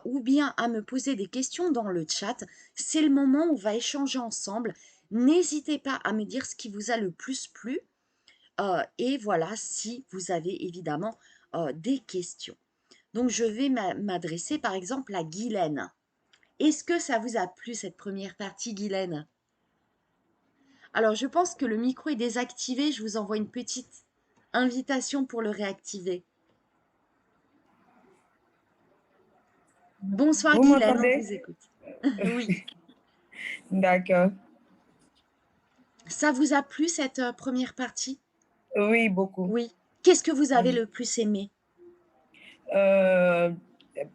S1: ou bien à me poser des questions dans le chat. C'est le moment où on va échanger ensemble. N'hésitez pas à me dire ce qui vous a le plus plu. Et voilà, si vous avez évidemment des questions. Donc, je vais m'adresser par exemple à Guylaine. Est-ce que ça vous a plu cette première partie, Guylaine? Alors, je pense que le micro est désactivé. Je vous envoie une petite invitation pour le réactiver. Bonsoir,
S4: Vous
S1: Guylaine, on
S4: m'entendez?
S1: vous écoute. Oui.
S4: D'accord.
S1: Ça vous a plu cette première partie?
S4: Oui, beaucoup.
S1: Oui. Qu'est-ce que vous avez le plus aimé?
S4: Euh,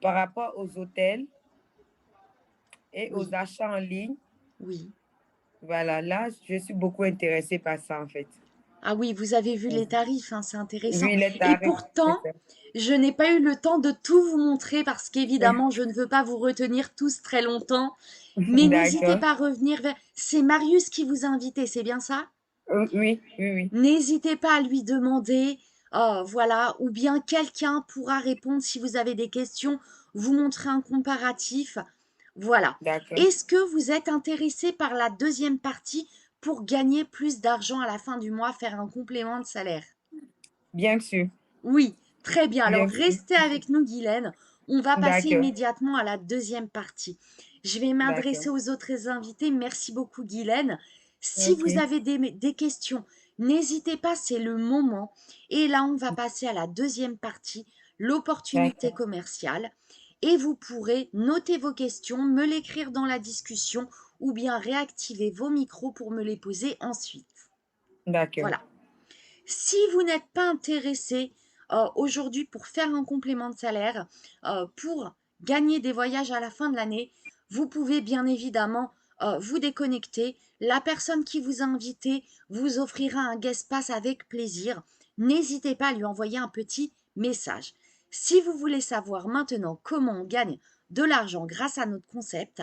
S4: Par rapport aux hôtels et
S1: Oui.
S4: aux achats en ligne,
S1: Oui.
S4: voilà, là, je suis beaucoup intéressée par ça, en fait.
S1: Ah oui, vous avez vu les tarifs, hein, c'est intéressant.
S4: Oui, les
S1: Et
S4: tarifs,
S1: pourtant,
S4: c'est ça.
S1: je n'ai pas eu le temps de tout vous montrer parce qu'évidemment, je ne veux pas vous retenir tous très longtemps. Mais n'hésitez
S4: D'accord.
S1: pas à revenir vers... C'est Marius qui vous a invité, c'est bien ça?
S4: Oui, oui, oui.
S1: N'hésitez pas à lui demander, voilà, ou bien quelqu'un pourra répondre si vous avez des questions, vous montrer un comparatif. Voilà.
S4: D'accord.
S1: Est-ce que vous êtes intéressé par la deuxième partie pour gagner plus d'argent à la fin du mois, faire un complément de salaire?
S4: Bien sûr,
S1: Oui, très bien. Alors,
S4: bien sûr.
S1: restez avec nous, Guylaine. On va passer
S4: D'accord,
S1: immédiatement à la deuxième partie. Je vais m'adresser
S4: d'accord.
S1: aux autres invités. Merci beaucoup, Guylaine. Si
S4: Ok,
S1: vous avez des questions, N'hésitez pas, c'est le moment. Et là, on va passer à la deuxième partie, l'opportunité
S4: D'accord.
S1: commerciale. Et vous pourrez noter vos questions, me l'écrire dans la discussion ou bien réactiver vos micros pour me les poser ensuite.
S4: D'accord.
S1: Voilà. Si vous n'êtes pas intéressé aujourd'hui pour faire un complément de salaire, pour gagner des voyages à la fin de l'année, vous pouvez bien évidemment vous déconnecter. La personne qui vous a invité vous offrira un guest pass avec plaisir. N'hésitez pas à lui envoyer un petit message. Si vous voulez savoir maintenant comment on gagne de l'argent grâce à notre concept,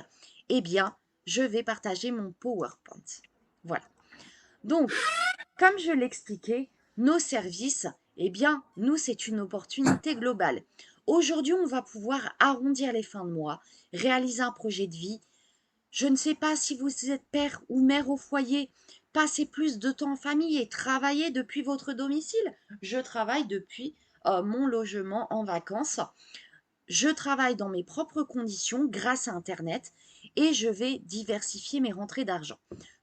S1: eh bien, je vais partager mon PowerPoint. Voilà. Donc, comme je l'expliquais, nos services, eh bien, nous, c'est une opportunité globale. Aujourd'hui, on va pouvoir arrondir les fins de mois, réaliser un projet de vie. Je ne sais pas si vous êtes père ou mère au foyer, passez plus de temps en famille et travaillez depuis votre domicile. Je travaille depuis mon logement en vacances. Je travaille dans mes propres conditions grâce à Internet et je vais diversifier mes rentrées d'argent.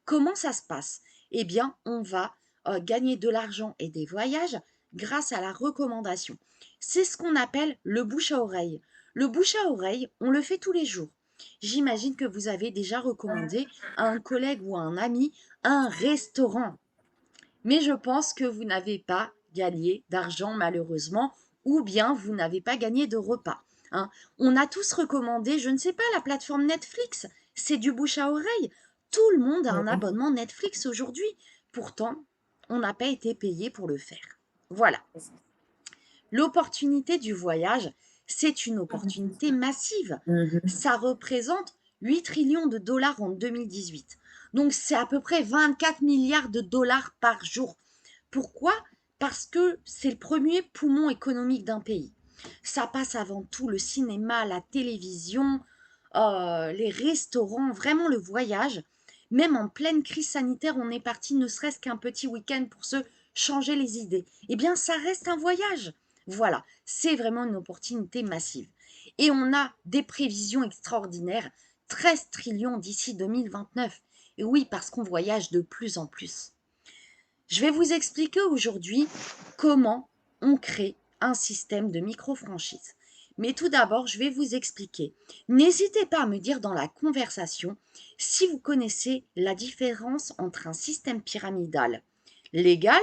S1: Comment ça se passe? Eh bien, on va gagner de l'argent et des voyages grâce à la recommandation. C'est ce qu'on appelle le bouche à oreille. Le bouche à oreille, on le fait tous les jours. J'imagine que vous avez déjà recommandé à un collègue ou à un ami un restaurant. Mais je pense que vous n'avez pas gagné d'argent malheureusement, ou bien vous n'avez pas gagné de repas. Hein. On a tous recommandé, je ne sais pas, la plateforme Netflix. C'est du bouche à oreille. Tout le monde a un
S4: Oui.
S1: abonnement Netflix aujourd'hui. Pourtant, on n'a pas été payé pour le faire. Voilà. L'opportunité du voyage, c'est une opportunité massive.
S4: Mhm.
S1: Ça représente 8 trillions de dollars en 2018. Donc c'est à peu près 24 milliards de dollars par jour. Pourquoi? Parce que c'est le premier poumon économique d'un pays. Ça passe avant tout le cinéma, la télévision, les restaurants, vraiment le voyage. Même en pleine crise sanitaire, on est parti ne serait-ce qu'un petit week-end pour se changer les idées. Eh bien, ça reste un voyage. Voilà, c'est vraiment une opportunité massive. Et on a des prévisions extraordinaires, 13 trillions d'ici 2029. Et oui, parce qu'on voyage de plus en plus. Je vais vous expliquer aujourd'hui comment on crée un système de micro-franchise. Mais tout d'abord, je vais vous expliquer. N'hésitez pas à me dire dans la conversation si vous connaissez la différence entre un système pyramidal légal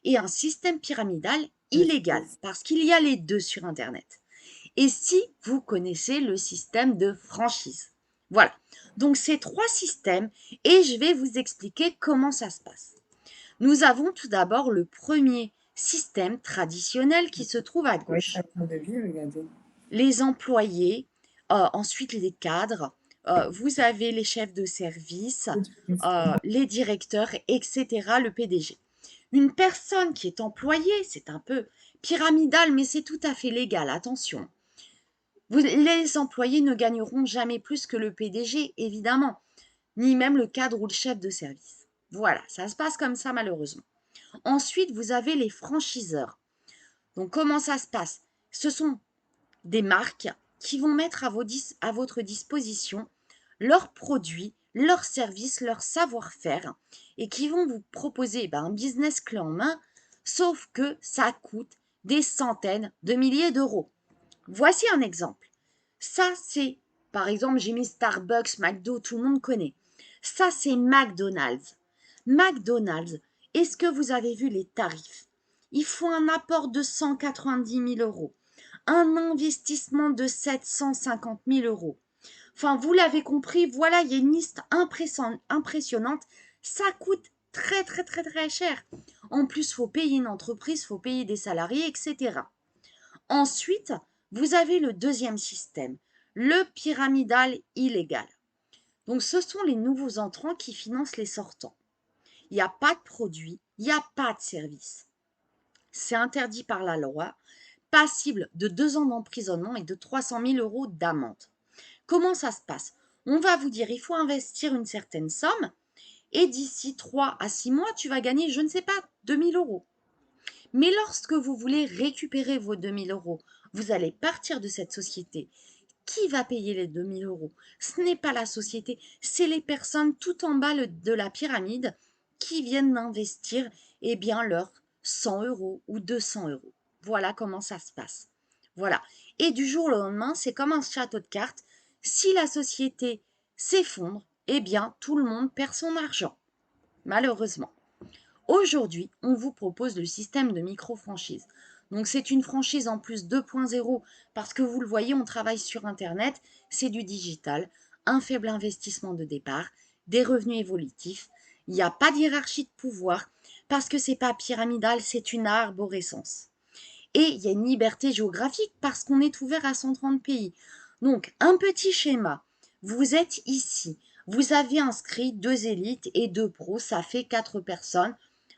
S1: et un système pyramidal illégal, parce qu'il y a les deux sur Internet. Et si vous connaissez le système de franchise. Voilà. Donc, ces trois systèmes et je vais vous expliquer comment ça se passe. Nous avons tout d'abord le premier système traditionnel qui se trouve à
S4: Oui,
S1: gauche.
S4: ça prend de vie, regardez.
S1: Les employés, ensuite les cadres, vous avez les chefs de service, les directeurs, etc., le PDG. Une personne qui est employée, c'est un peu pyramidal, mais c'est tout à fait légal, attention. Les employés ne gagneront jamais plus que le PDG, évidemment, ni même le cadre ou le chef de service. Voilà, ça se passe comme ça malheureusement. Ensuite, vous avez les franchiseurs. Donc, comment ça se passe? Ce sont des marques qui vont mettre à votre disposition leurs produits, leurs services, leur savoir-faire et qui vont vous proposer un business clé en main, sauf que ça coûte des centaines de milliers d'euros. Voici un exemple. Ça, c'est, par exemple, j'ai mis Starbucks, McDo, tout le monde connaît. Ça, c'est McDonald's. McDonald's, est-ce que vous avez vu les tarifs? Il faut un apport de 190 000 euros, un investissement de 750 000 euros. Enfin, vous l'avez compris, voilà, il y a une liste impressionnante. Ça coûte très, très, très, très cher. En plus, il faut payer une entreprise, il faut payer des salariés, etc. Ensuite, vous avez le deuxième système, le pyramidal illégal. Donc, ce sont les nouveaux entrants qui financent les sortants. Il n'y a pas de produit, il n'y a pas de service. C'est interdit par la loi, passible de 2 ans d'emprisonnement et de 300 000 euros d'amende. Comment ça se passe? On va vous dire, il faut investir une certaine somme et d'ici 3 à 6 mois, tu vas gagner, je ne sais pas, 2 000 euros. Mais lorsque vous voulez récupérer vos 2 000 euros, vous allez partir de cette société. Qui va payer les 2 000 euros? Ce n'est pas la société, c'est les personnes tout en bas de la pyramide qui viennent d'investir eh bien, leurs 100 € ou 200 €. Voilà comment ça se passe. Voilà. Et du jour au lendemain, c'est comme un château de cartes. Si la société s'effondre, eh bien, tout le monde perd son argent, malheureusement. Aujourd'hui, on vous propose le système de micro-franchise. Donc, c'est une franchise en plus 2.0 parce que vous le voyez, on travaille sur Internet, c'est du digital, un faible investissement de départ, des revenus évolutifs. Il n'y a pas de hiérarchie de pouvoir parce que c'est pas pyramidal, c'est une arborescence. Et il y a une liberté géographique parce qu'on est ouvert à 130 pays. Donc, un petit schéma. Vous êtes ici. Vous avez inscrit 2 élites et 2 pros. Ça fait 4 personnes.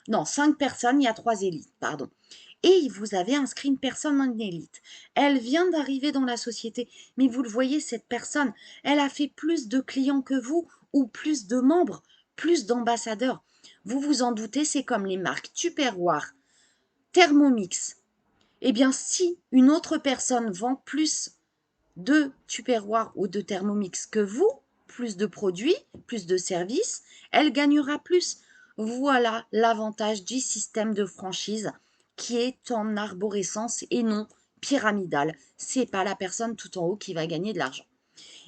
S1: Non, 5 personnes. Il y a 3 élites, pardon. Et vous avez inscrit une personne en élite. Elle vient d'arriver dans la société. Mais vous le voyez, cette personne, elle a fait plus de clients que vous ou plus de membres, plus d'ambassadeurs. Vous vous en doutez, c'est comme les marques Tupperware, Thermomix. Eh bien, si une autre personne vend plus de Tupperware ou de Thermomix que vous, plus de produits, plus de services, elle gagnera plus. Voilà l'avantage du système de franchise qui est en arborescence et non pyramidal. C'est pas la personne tout en haut qui va gagner de l'argent.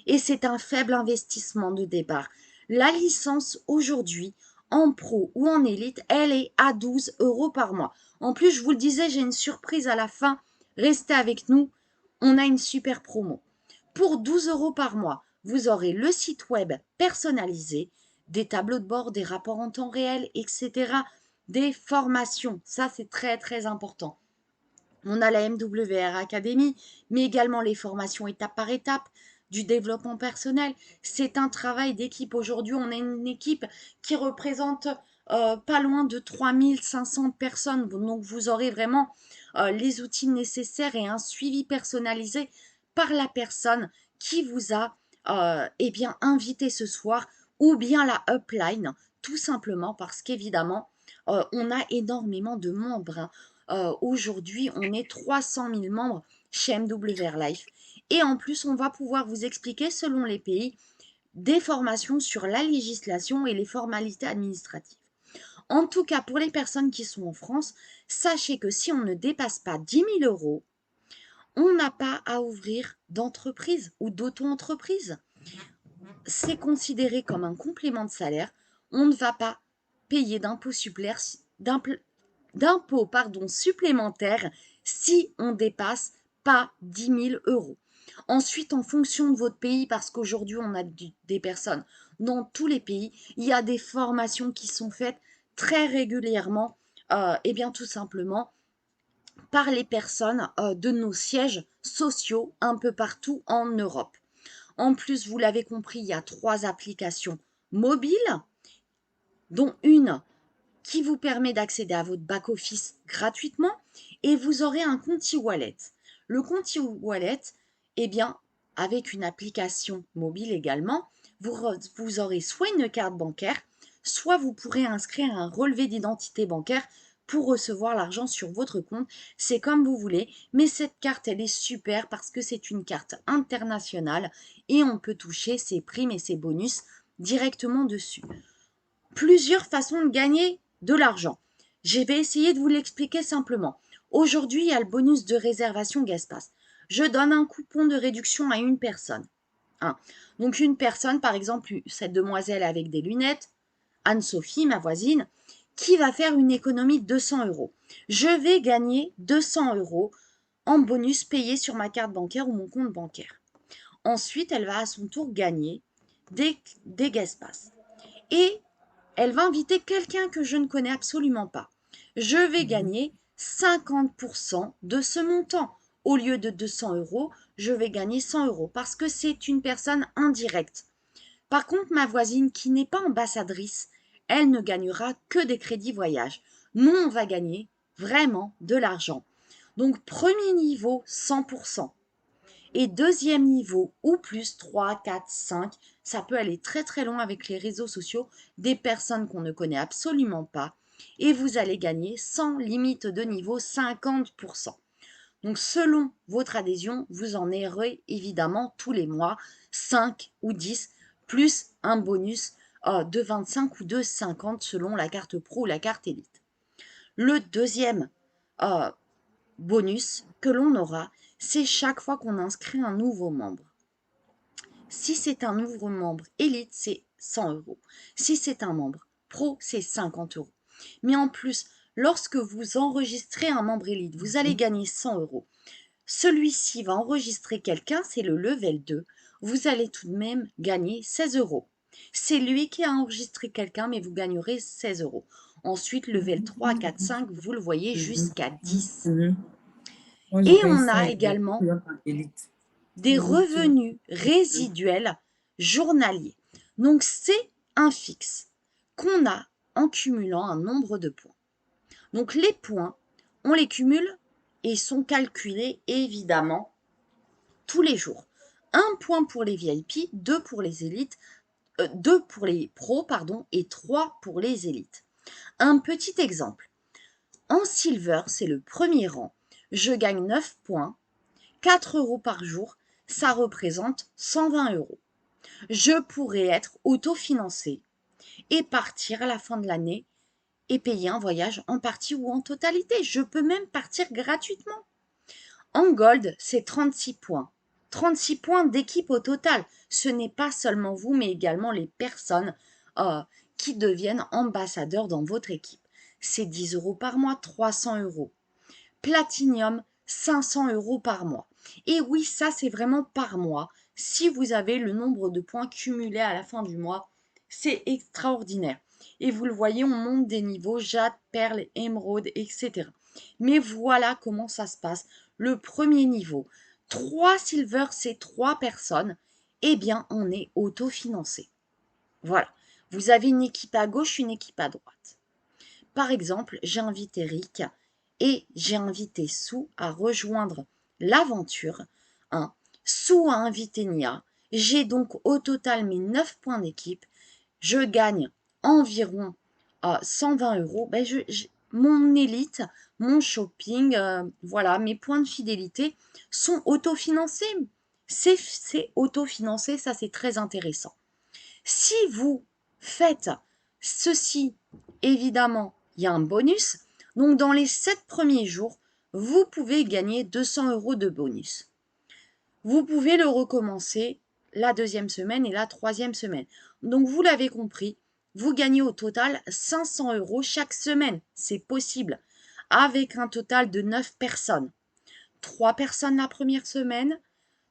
S1: Et c'est un faible investissement de départ. La licence aujourd'hui, en pro ou en élite, elle est à 12 € par mois. En plus, je vous le disais, j'ai une surprise à la fin. Restez avec nous, on a une super promo. Pour 12 € par mois, vous aurez le site web personnalisé, des tableaux de bord, des rapports en temps réel, etc. Des formations, ça c'est très très important. On a la MWR Academy, mais également les formations étape par étape, du développement personnel. C'est un travail d'équipe. Aujourd'hui, on est une équipe qui représente pas loin de 3500 personnes. Donc, vous aurez vraiment les outils nécessaires et un suivi personnalisé par la personne qui vous a eh bien, invité ce soir ou bien la upline, tout simplement parce qu'évidemment, on a énormément de membres, hein. Aujourd'hui, on est 300 000 membres chez MWR Life. Et en plus, on va pouvoir vous expliquer, selon les pays, des formations sur la législation et les formalités administratives. En tout cas, pour les personnes qui sont en France, sachez que si on ne dépasse pas 10 000 €, on n'a pas à ouvrir d'entreprise ou d'auto-entreprise. C'est considéré comme un complément de salaire. On ne va pas payer d'impôts supplémentaires si on dépasse pas 10 000 €. Ensuite, en fonction de votre pays, parce qu'aujourd'hui, on a des personnes dans tous les pays, il y a des formations qui sont faites très régulièrement, et bien tout simplement par les personnes de nos sièges sociaux un peu partout en Europe. En plus, vous l'avez compris, il y a 3 applications mobiles, dont une qui vous permet d'accéder à votre back-office gratuitement et vous aurez un compte e-wallet. Le compte e-wallet, eh bien, avec une application mobile également, vous aurez soit une carte bancaire, soit vous pourrez inscrire un relevé d'identité bancaire pour recevoir l'argent sur votre compte. C'est comme vous voulez, mais cette carte, elle est super parce que c'est une carte internationale et on peut toucher ses primes et ses bonus directement dessus. Plusieurs façons de gagner de l'argent. Je vais essayer de vous l'expliquer simplement. Aujourd'hui, il y a le bonus de réservation Gaspass. Je donne un coupon de réduction à une personne. Donc une personne, par exemple, cette demoiselle avec des lunettes, Anne-Sophie, ma voisine, qui va faire une économie de 200 €. Je vais gagner 200 € en bonus payé sur ma carte bancaire ou mon compte bancaire. Ensuite, elle va à son tour gagner des Gaspass. Et elle va inviter quelqu'un que je ne connais absolument pas. Je vais gagner 50% de ce montant. Au lieu de 200 €, je vais gagner 100 € parce que c'est une personne indirecte. Par contre, ma voisine qui n'est pas ambassadrice, elle ne gagnera que des crédits voyage. Nous, on va gagner vraiment de l'argent. Donc, premier niveau, 100%. Et deuxième niveau, ou plus 3, 4, 5, ça peut aller très très loin avec les réseaux sociaux, des personnes qu'on ne connaît absolument pas. Et vous allez gagner sans limite de niveau 50%. Donc selon votre adhésion, vous en aurez évidemment tous les mois 5 ou 10, plus un bonus de 25 ou de 50 selon la carte pro ou la carte élite. Le deuxième bonus que l'on aura, c'est chaque fois qu'on inscrit un nouveau membre. Si c'est un nouveau membre élite, c'est 100 euros. Si c'est un membre pro, c'est 50 euros. Mais en plus, lorsque vous enregistrez un membre élite, vous allez gagner 100 euros. Celui-ci va enregistrer quelqu'un, c'est le level 2. Vous allez tout de même gagner 16 euros. C'est lui qui a enregistré quelqu'un, mais vous gagnerez 16 euros. Ensuite, level 3, 4, 5, vous le voyez jusqu'à 10. Et on a également des revenus résiduels journaliers. Donc, c'est un fixe qu'on a en cumulant un nombre de points. Donc, les points, on les cumule et sont calculés évidemment tous les jours. 1 point pour les VIP, 2 pour les élites, 2 pour les pros, et 3 pour les élites. Un petit exemple. En silver, c'est le premier rang. Je gagne 9 points, 4 euros par jour, ça représente 120 euros. Je pourrais être autofinancé et partir à la fin de l'année et payer un voyage en partie ou en totalité. Je peux même partir gratuitement. En gold, c'est 36 points. 36 points d'équipe au total. Ce n'est pas seulement vous, mais également les personnes qui deviennent ambassadeurs dans votre équipe. C'est 10 euros par mois, 300 euros. Platinum, 500 euros par mois. Et oui, ça c'est vraiment par mois. Si vous avez le nombre de points cumulés à la fin du mois, c'est extraordinaire. Et vous le voyez, on monte des niveaux jade, perle, émeraude, etc. Mais voilà comment ça se passe. Le premier niveau, 3 silver, c'est 3 personnes. Eh bien, on est autofinancé. Voilà. Vous avez une équipe à gauche, une équipe à droite. Par exemple, j'ai invité Rick et j'ai invité Sue à rejoindre l'aventure. Sue a invité Nia. J'ai donc au total mes 9 points d'équipe. Je gagne environ 120 euros. Mon élite, mon shopping, voilà, mes points de fidélité sont autofinancés. C'est autofinancé, ça c'est très intéressant. Si vous faites ceci, évidemment, il y a un bonus. Donc, dans les 7 premiers jours, vous pouvez gagner 200 euros de bonus. Vous pouvez le recommencer la deuxième semaine et la troisième semaine. Donc, vous l'avez compris, vous gagnez au total 500 euros chaque semaine. C'est possible. Avec un total de 9 personnes. 3 personnes la première semaine,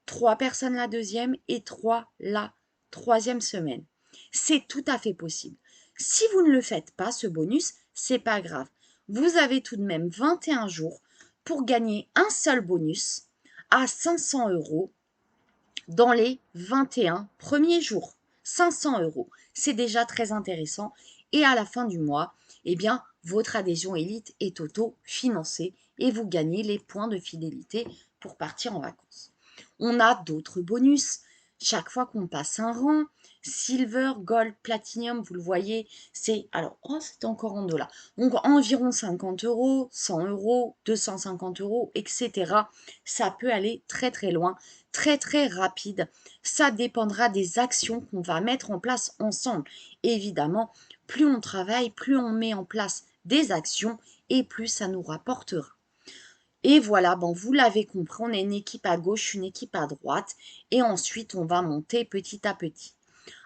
S1: 3 personnes la deuxième et 3 la troisième semaine. C'est tout à fait possible. Si vous ne le faites pas, ce bonus, c'est pas grave. Vous avez tout de même 21 jours pour gagner un seul bonus à 500 euros dans les 21 premiers jours. 500 euros, c'est déjà très intéressant. Et à la fin du mois, eh bien, votre adhésion élite est auto-financée et vous gagnez les points de fidélité pour partir en vacances. On a d'autres bonus. Chaque fois qu'on passe un rang, silver, gold, platinum, vous le voyez, c'est encore en dollars. Donc environ 50 euros, 100 euros, 250 euros, etc. Ça peut aller très très loin, très très rapide. Ça dépendra des actions qu'on va mettre en place ensemble. Évidemment, plus on travaille, plus on met en place des actions et plus ça nous rapportera. Et voilà, vous l'avez compris, on a une équipe à gauche, une équipe à droite, et ensuite on va monter petit à petit.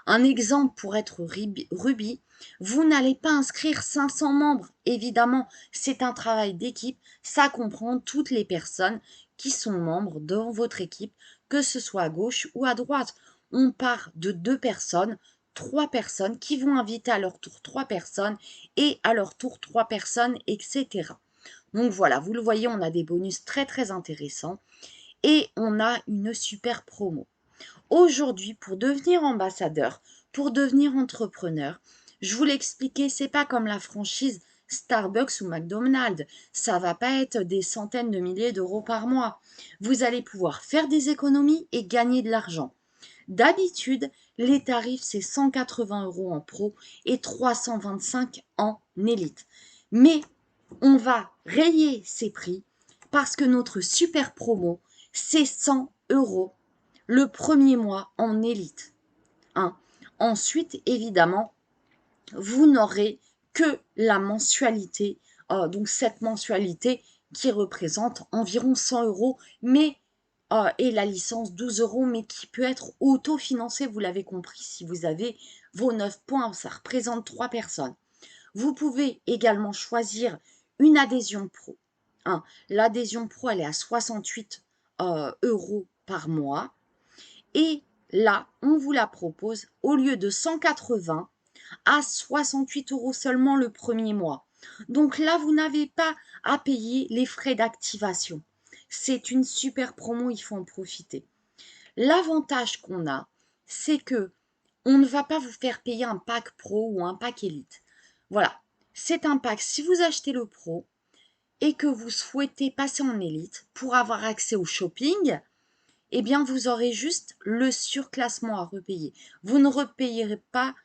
S1: Un exemple pour être Ruby, vous n'allez pas inscrire 500 membres, évidemment, c'est un travail d'équipe, ça comprend toutes les personnes qui sont membres dans votre équipe, que ce soit à gauche ou à droite. On part de 2 personnes, 3 personnes qui vont inviter à leur tour 3 personnes, et à leur tour 3 personnes, etc. Donc voilà, vous le voyez, on a des bonus très très intéressants et on a une super promo. Aujourd'hui, pour devenir ambassadeur, pour devenir entrepreneur, je vous l'ai expliqué, c'est pas comme la franchise Starbucks ou McDonald's. Ça va pas être des centaines de milliers d'euros par mois. Vous allez pouvoir faire des économies et gagner de l'argent. D'habitude, les tarifs, c'est 180 euros en pro et 325 en élite. Mais on va rayer ces prix parce que notre super promo, c'est 100 euros le premier mois en élite. Ensuite, évidemment, vous n'aurez que la mensualité donc cette mensualité qui représente environ 100 euros, mais et la licence 12 euros, mais qui peut être autofinancée, vous l'avez compris, si vous avez vos 9 points, ça représente 3 personnes. Vous pouvez également choisir une adhésion pro. Hein, l'adhésion pro, elle est à 68 euros par mois. Et là, on vous la propose au lieu de 180 à 68 euros seulement le premier mois. Donc là, vous n'avez pas à payer les frais d'activation. C'est une super promo, il faut en profiter. L'avantage qu'on a, c'est que on ne va pas vous faire payer un pack pro ou un pack élite. Voilà, c'est un pack. Si vous achetez le pro et que vous souhaitez passer en élite pour avoir accès au shopping, eh bien, vous aurez juste le surclassement à repayer. Vous ne repayerez pas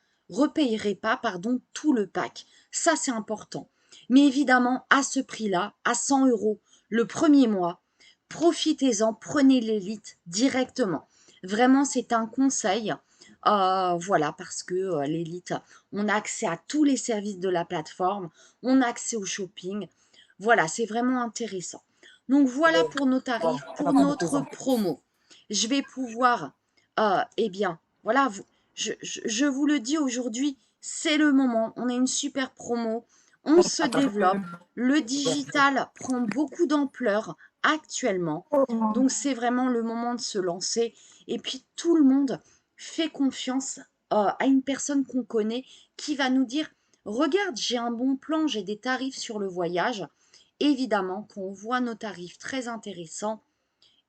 S1: tout le pack. Ça, c'est important. Mais évidemment, à ce prix-là, à 100 euros le premier mois, profitez-en, prenez l'élite directement. Vraiment, c'est un conseil. Voilà, parce que l'élite, on a accès à tous les services de la plateforme, on a accès au shopping. Voilà, c'est vraiment intéressant. Donc voilà pour nos tarifs, pour notre promo. Je vais pouvoir, eh bien, voilà, je vous le dis aujourd'hui, c'est le moment. On a une super promo, on se développe. Le digital prend beaucoup d'ampleur actuellement. Donc c'est vraiment le moment de se lancer. Et puis tout le monde fait confiance à une personne qu'on connaît qui va nous dire, regarde, j'ai un bon plan, j'ai des tarifs sur le voyage. Évidemment, quand on voit nos tarifs très intéressants,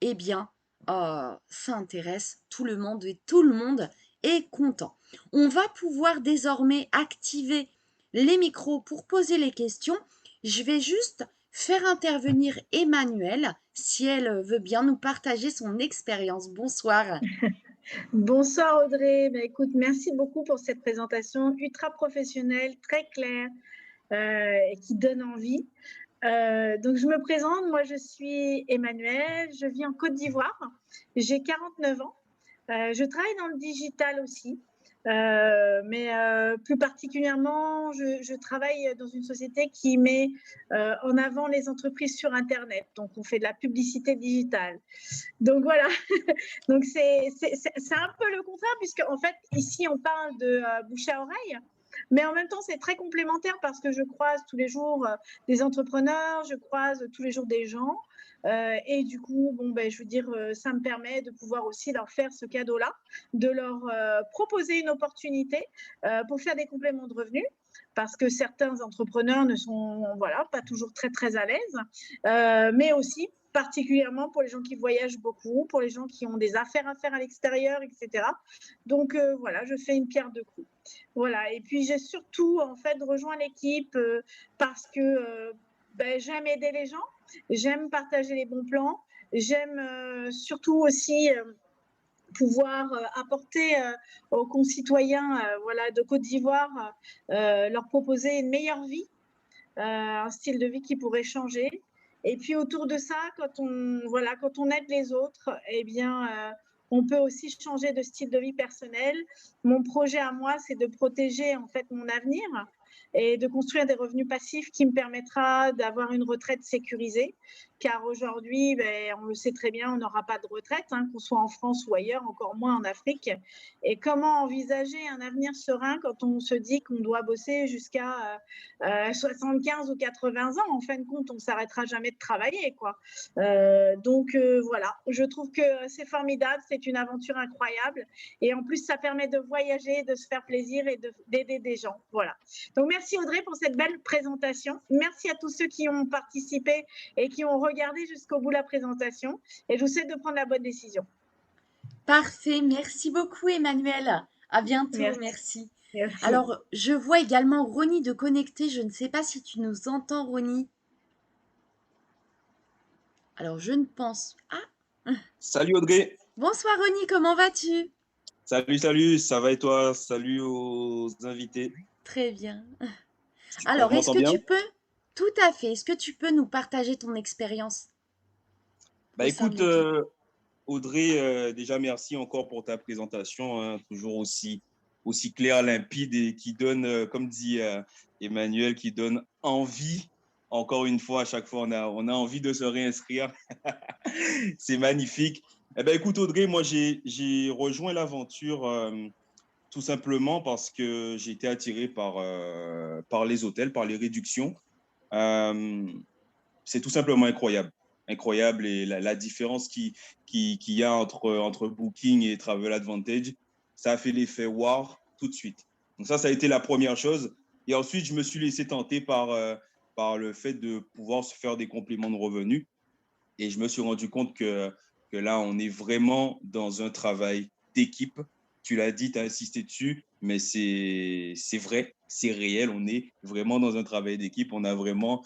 S1: eh bien, ça intéresse tout le monde et tout le monde est content. On va pouvoir désormais activer les micros pour poser les questions. Je vais juste faire intervenir Emmanuelle si elle veut bien nous partager son expérience. Bonsoir.
S2: Bonsoir Audrey. Écoute, merci beaucoup pour cette présentation ultra professionnelle, très claire et qui donne envie. Donc, je me présente, moi je suis Emmanuelle, je vis en Côte d'Ivoire, j'ai 49 ans, je travaille dans le digital aussi, mais plus particulièrement, je travaille dans une société qui met en avant les entreprises sur Internet, donc on fait de la publicité digitale. Donc voilà, donc c'est un peu le contraire, puisque en fait ici on parle de bouche à oreille. Mais en même temps, c'est très complémentaire parce que je croise tous les jours des entrepreneurs, je croise tous les jours des gens. Et du coup, bon, je veux dire, ça me permet de pouvoir aussi leur faire ce cadeau-là, de leur proposer une opportunité pour faire des compléments de revenus. Parce que certains entrepreneurs ne sont pas toujours très, très à l'aise, mais aussi particulièrement pour les gens qui voyagent beaucoup, pour les gens qui ont des affaires à faire à l'extérieur, etc. Donc, voilà, je fais une pierre deux coups. Voilà, et puis j'ai surtout en fait rejoint l'équipe parce que j'aime aider les gens, j'aime partager les bons plans, j'aime surtout aussi pouvoir apporter aux concitoyens de Côte d'Ivoire, leur proposer une meilleure vie, un style de vie qui pourrait changer. Et puis autour de ça, quand on aide les autres, eh bien, on peut aussi changer de style de vie personnel. Mon projet à moi, c'est de protéger en fait mon avenir et de construire des revenus passifs qui me permettra d'avoir une retraite sécurisée. Car aujourd'hui, on le sait très bien, on n'aura pas de retraite, qu'on soit en France ou ailleurs, encore moins en Afrique. Et comment envisager un avenir serein quand on se dit qu'on doit bosser jusqu'à 75 ou 80 ans? En fin de compte, on ne s'arrêtera jamais de travailler, quoi. Donc, voilà, je trouve que c'est formidable, c'est une aventure incroyable. Et en plus, ça permet de voyager, de se faire plaisir et d'aider des gens. Voilà. Donc, merci Audrey pour cette belle présentation. Merci à tous ceux qui ont participé et qui ont regardé jusqu'au bout la présentation. Et je vous souhaite de prendre la bonne décision.
S1: Parfait. Merci beaucoup, Emmanuelle. À bientôt. Merci.
S2: Merci.
S1: Alors, je vois également Ronnie de connecter. Je ne sais pas si tu nous entends, Ronnie. Alors, je ne pense... Ah.
S5: Salut Audrey.
S1: Bonsoir Ronnie, comment vas-tu?
S5: Salut, ça va et toi? Salut aux invités.
S1: Très bien. Alors, est-ce que tu peux... Tout à fait. Est-ce que tu peux nous partager ton expérience?
S5: Écoute, Audrey, déjà merci encore pour ta présentation, toujours aussi claire, limpide et qui donne, comme dit Emmanuel, qui donne envie encore une fois, à chaque fois, on a envie de se réinscrire. C'est magnifique. Eh ben, écoute, Audrey, moi, j'ai rejoint l'aventure tout simplement parce que j'ai été attiré par les hôtels, par les réductions. C'est tout simplement incroyable. Incroyable. Et la différence qu'il y a entre Booking et Travel Advantage, ça a fait l'effet wow tout de suite. Donc ça a été la première chose. Et ensuite, je me suis laissé tenter par le fait de pouvoir se faire des compléments de revenus. Et je me suis rendu compte que là, on est vraiment dans un travail d'équipe. Tu l'as dit, tu as insisté dessus, mais c'est vrai, c'est réel. On est vraiment dans un travail d'équipe. On a vraiment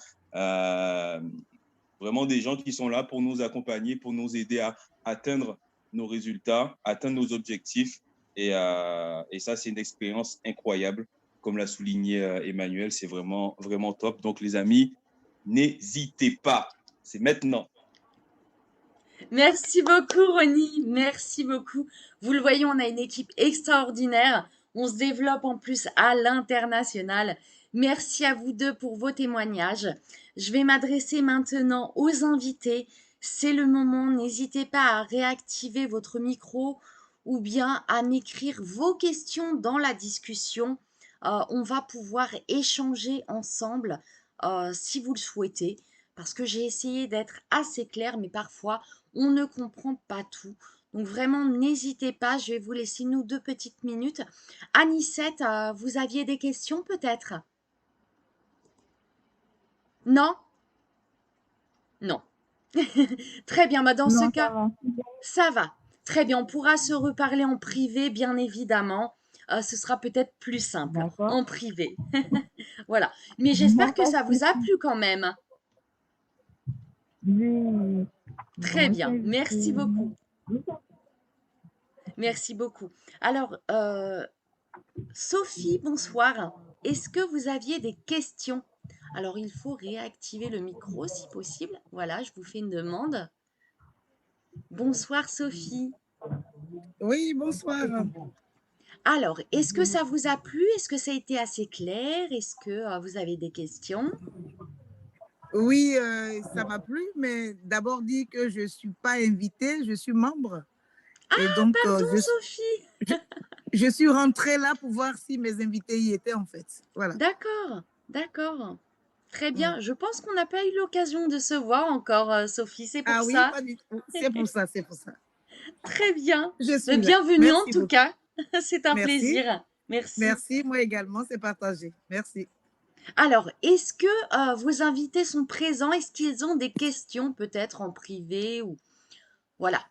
S5: des gens qui sont là pour nous accompagner, pour nous aider à atteindre nos résultats, atteindre nos objectifs. Et ça, c'est une expérience incroyable. Comme l'a souligné Emmanuel, c'est vraiment, vraiment top. Donc, les amis, n'hésitez pas. C'est maintenant.
S1: Merci beaucoup, Ronnie. Merci beaucoup. Vous le voyez, on a une équipe extraordinaire. On se développe en plus à l'international. Merci à vous deux pour vos témoignages. Je vais m'adresser maintenant aux invités. C'est le moment. N'hésitez pas à réactiver votre micro ou bien à m'écrire vos questions dans la discussion. On va pouvoir échanger ensemble si vous le souhaitez, parce que j'ai essayé d'être assez claire, mais parfois on ne comprend pas tout. Donc vraiment, n'hésitez pas, je vais vous laisser nous 2 petites minutes. Anicette, vous aviez des questions peut-être? Non? Non. Très bien, dans ce cas, ça va. Très bien, on pourra se reparler en privé, bien évidemment. Ce sera peut-être plus simple en privé. Voilà. Mais j'espère que ça vous a plu quand même.
S4: Oui.
S1: Très bien, merci beaucoup. Merci beaucoup. Alors, Sophie, bonsoir. Est-ce que vous aviez des questions? Alors, il faut réactiver le micro si possible. Voilà, je vous fais une demande. Bonsoir, Sophie.
S6: Oui, bonsoir.
S1: Alors, est-ce que ça vous a plu? Est-ce que ça a été assez clair? Est-ce que vous avez des questions?
S6: Oui, ça m'a plu, mais d'abord dire que je ne suis pas invitée, je suis membre.
S1: Ah, et donc, pardon, Sophie.
S6: Je suis rentrée là pour voir si mes invités y étaient, en fait. Voilà.
S1: D'accord, d'accord. Très bien. Je pense qu'on n'a pas eu l'occasion de se voir encore, Sophie. C'est pour ça.
S6: Ah oui, pas du tout. C'est pour ça, c'est pour ça.
S1: Très bien.
S6: Je suis
S1: bienvenue
S6: là.
S1: en tout cas. C'est un plaisir. Merci.
S6: Merci, moi également, c'est partagé. Merci.
S1: Alors, est-ce que vos invités sont présents? Est-ce qu'ils ont des questions peut-être en privé ou voilà?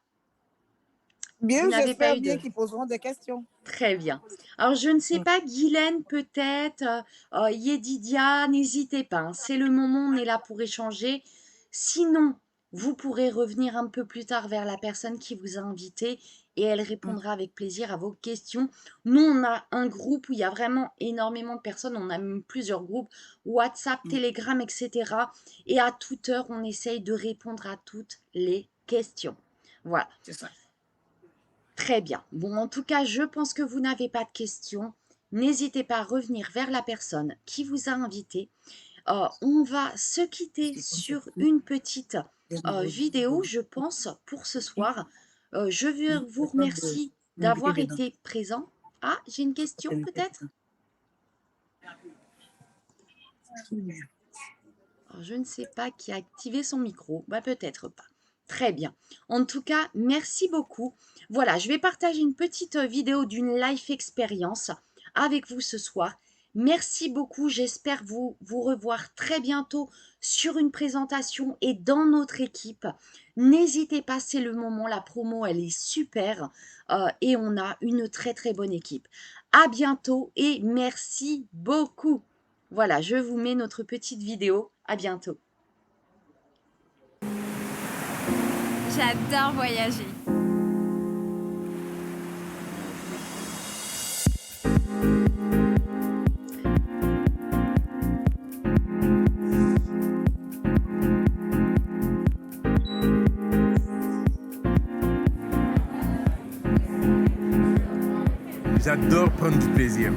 S6: Bien, j'espère bien qu'ils poseront des questions.
S1: Très bien. Alors, je ne sais pas, Guylaine, peut-être, Yedidia, n'hésitez pas. Hein, c'est le moment, on est là pour échanger. Sinon, vous pourrez revenir un peu plus tard vers la personne qui vous a invité et elle répondra avec plaisir à vos questions. Nous, on a un groupe où il y a vraiment énormément de personnes. On a même plusieurs groupes, WhatsApp, Telegram, etc. Et à toute heure, on essaye de répondre à toutes les questions. Voilà.
S6: C'est ça.
S1: Très bien. Bon, en tout cas, je pense que vous n'avez pas de questions. N'hésitez pas à revenir vers la personne qui vous a invité. On va se quitter sur une petite vidéo, je pense, pour ce soir. Je vous remercie d'avoir été présent. Ah, j'ai une question peut-être? Je ne sais pas qui a activé son micro. Peut-être pas. Très bien. En tout cas, merci beaucoup. Voilà, je vais partager une petite vidéo d'une life expérience avec vous ce soir. Merci beaucoup. J'espère vous revoir très bientôt sur une présentation et dans notre équipe. N'hésitez pas, c'est le moment. La promo, elle est super et on a une très très bonne équipe. À bientôt et merci beaucoup. Voilà, je vous mets notre petite vidéo. À bientôt.
S7: J'adore voyager.
S8: J'adore prendre du plaisir.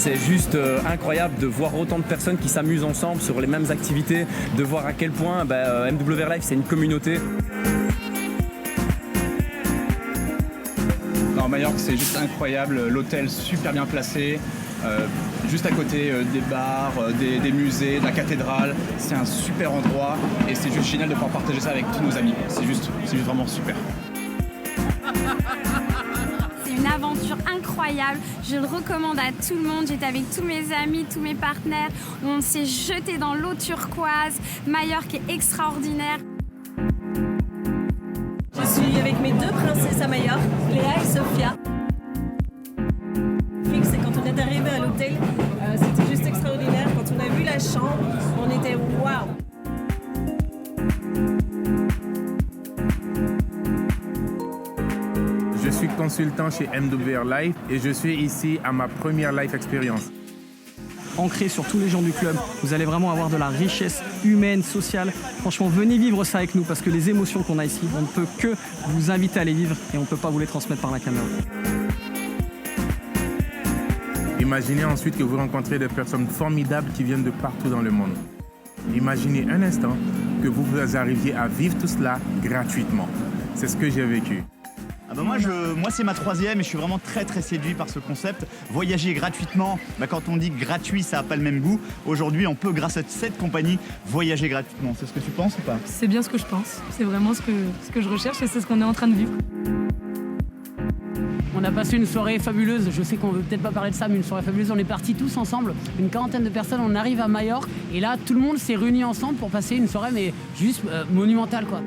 S7: C'est juste incroyable de voir autant de personnes qui s'amusent ensemble sur les mêmes activités, de voir à quel point MWR Life c'est une communauté.
S9: Non, Majorque, c'est juste incroyable, l'hôtel super bien placé, juste à côté des bars, des musées, de la cathédrale. C'est un super endroit et c'est juste génial de pouvoir partager ça avec tous nos amis. C'est juste vraiment super.
S10: C'est une aventure incroyable, je le recommande à tout le monde. J'étais avec tous mes amis, tous mes partenaires, on s'est jeté dans l'eau turquoise. Majorque est extraordinaire.
S11: Je suis avec mes deux princesses à Majorque, Léa et Sophia. C'est quand on est arrivé à l'hôtel, c'était juste extraordinaire. Quand on a vu la chambre, on était waouh.
S8: Je suis consultant chez MWR Life et je suis ici à ma première life expérience.
S12: Ancré sur tous les gens du club, vous allez vraiment avoir de la richesse humaine, sociale. Franchement, venez vivre ça avec nous parce que les émotions qu'on a ici, on ne peut que vous inviter à les vivre et on ne peut pas vous les transmettre par la caméra.
S8: Imaginez ensuite que vous rencontrez des personnes formidables qui viennent de partout dans le monde. Imaginez un instant que vous arriviez à vivre tout cela gratuitement. C'est ce que j'ai vécu.
S13: Moi, c'est ma troisième et je suis vraiment très séduit par ce concept. Voyager gratuitement, quand on dit gratuit, ça n'a pas le même goût. Aujourd'hui, on peut, grâce à cette compagnie, voyager gratuitement. C'est ce que tu penses ou pas?
S14: C'est bien ce que je pense. C'est vraiment ce que je recherche et c'est ce qu'on est en train de vivre.
S15: On a passé une soirée fabuleuse. Je sais qu'on veut peut-être pas parler de ça, mais une soirée fabuleuse. On est partis tous ensemble, une quarantaine de personnes. On arrive à Majorque et là, tout le monde s'est réuni ensemble pour passer une soirée, mais juste monumentale, quoi.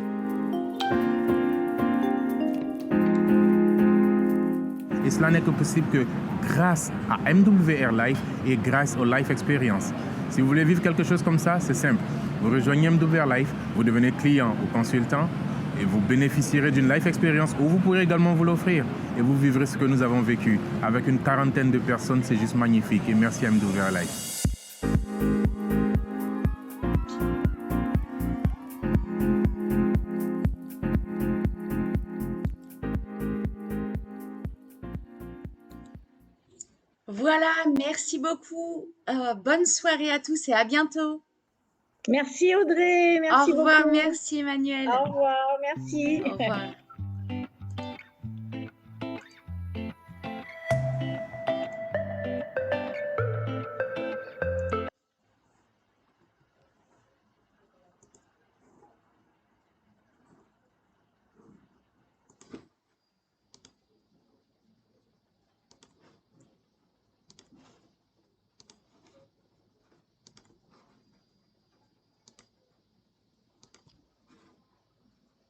S8: Et cela n'est que possible que grâce à MWR Life et grâce aux Life Experience. Si vous voulez vivre quelque chose comme ça, c'est simple. Vous rejoignez MWR Life, vous devenez client ou consultant et vous bénéficierez d'une Life Experience où vous pourrez également vous l'offrir. Et vous vivrez ce que nous avons vécu. Avec une quarantaine de personnes, c'est juste magnifique. Et merci à MWR Life.
S1: Voilà, merci beaucoup. Bonne soirée à tous et à bientôt.
S2: Merci Audrey, merci beaucoup.
S1: Au revoir, merci Emmanuel.
S2: Au revoir, merci.
S1: Au revoir.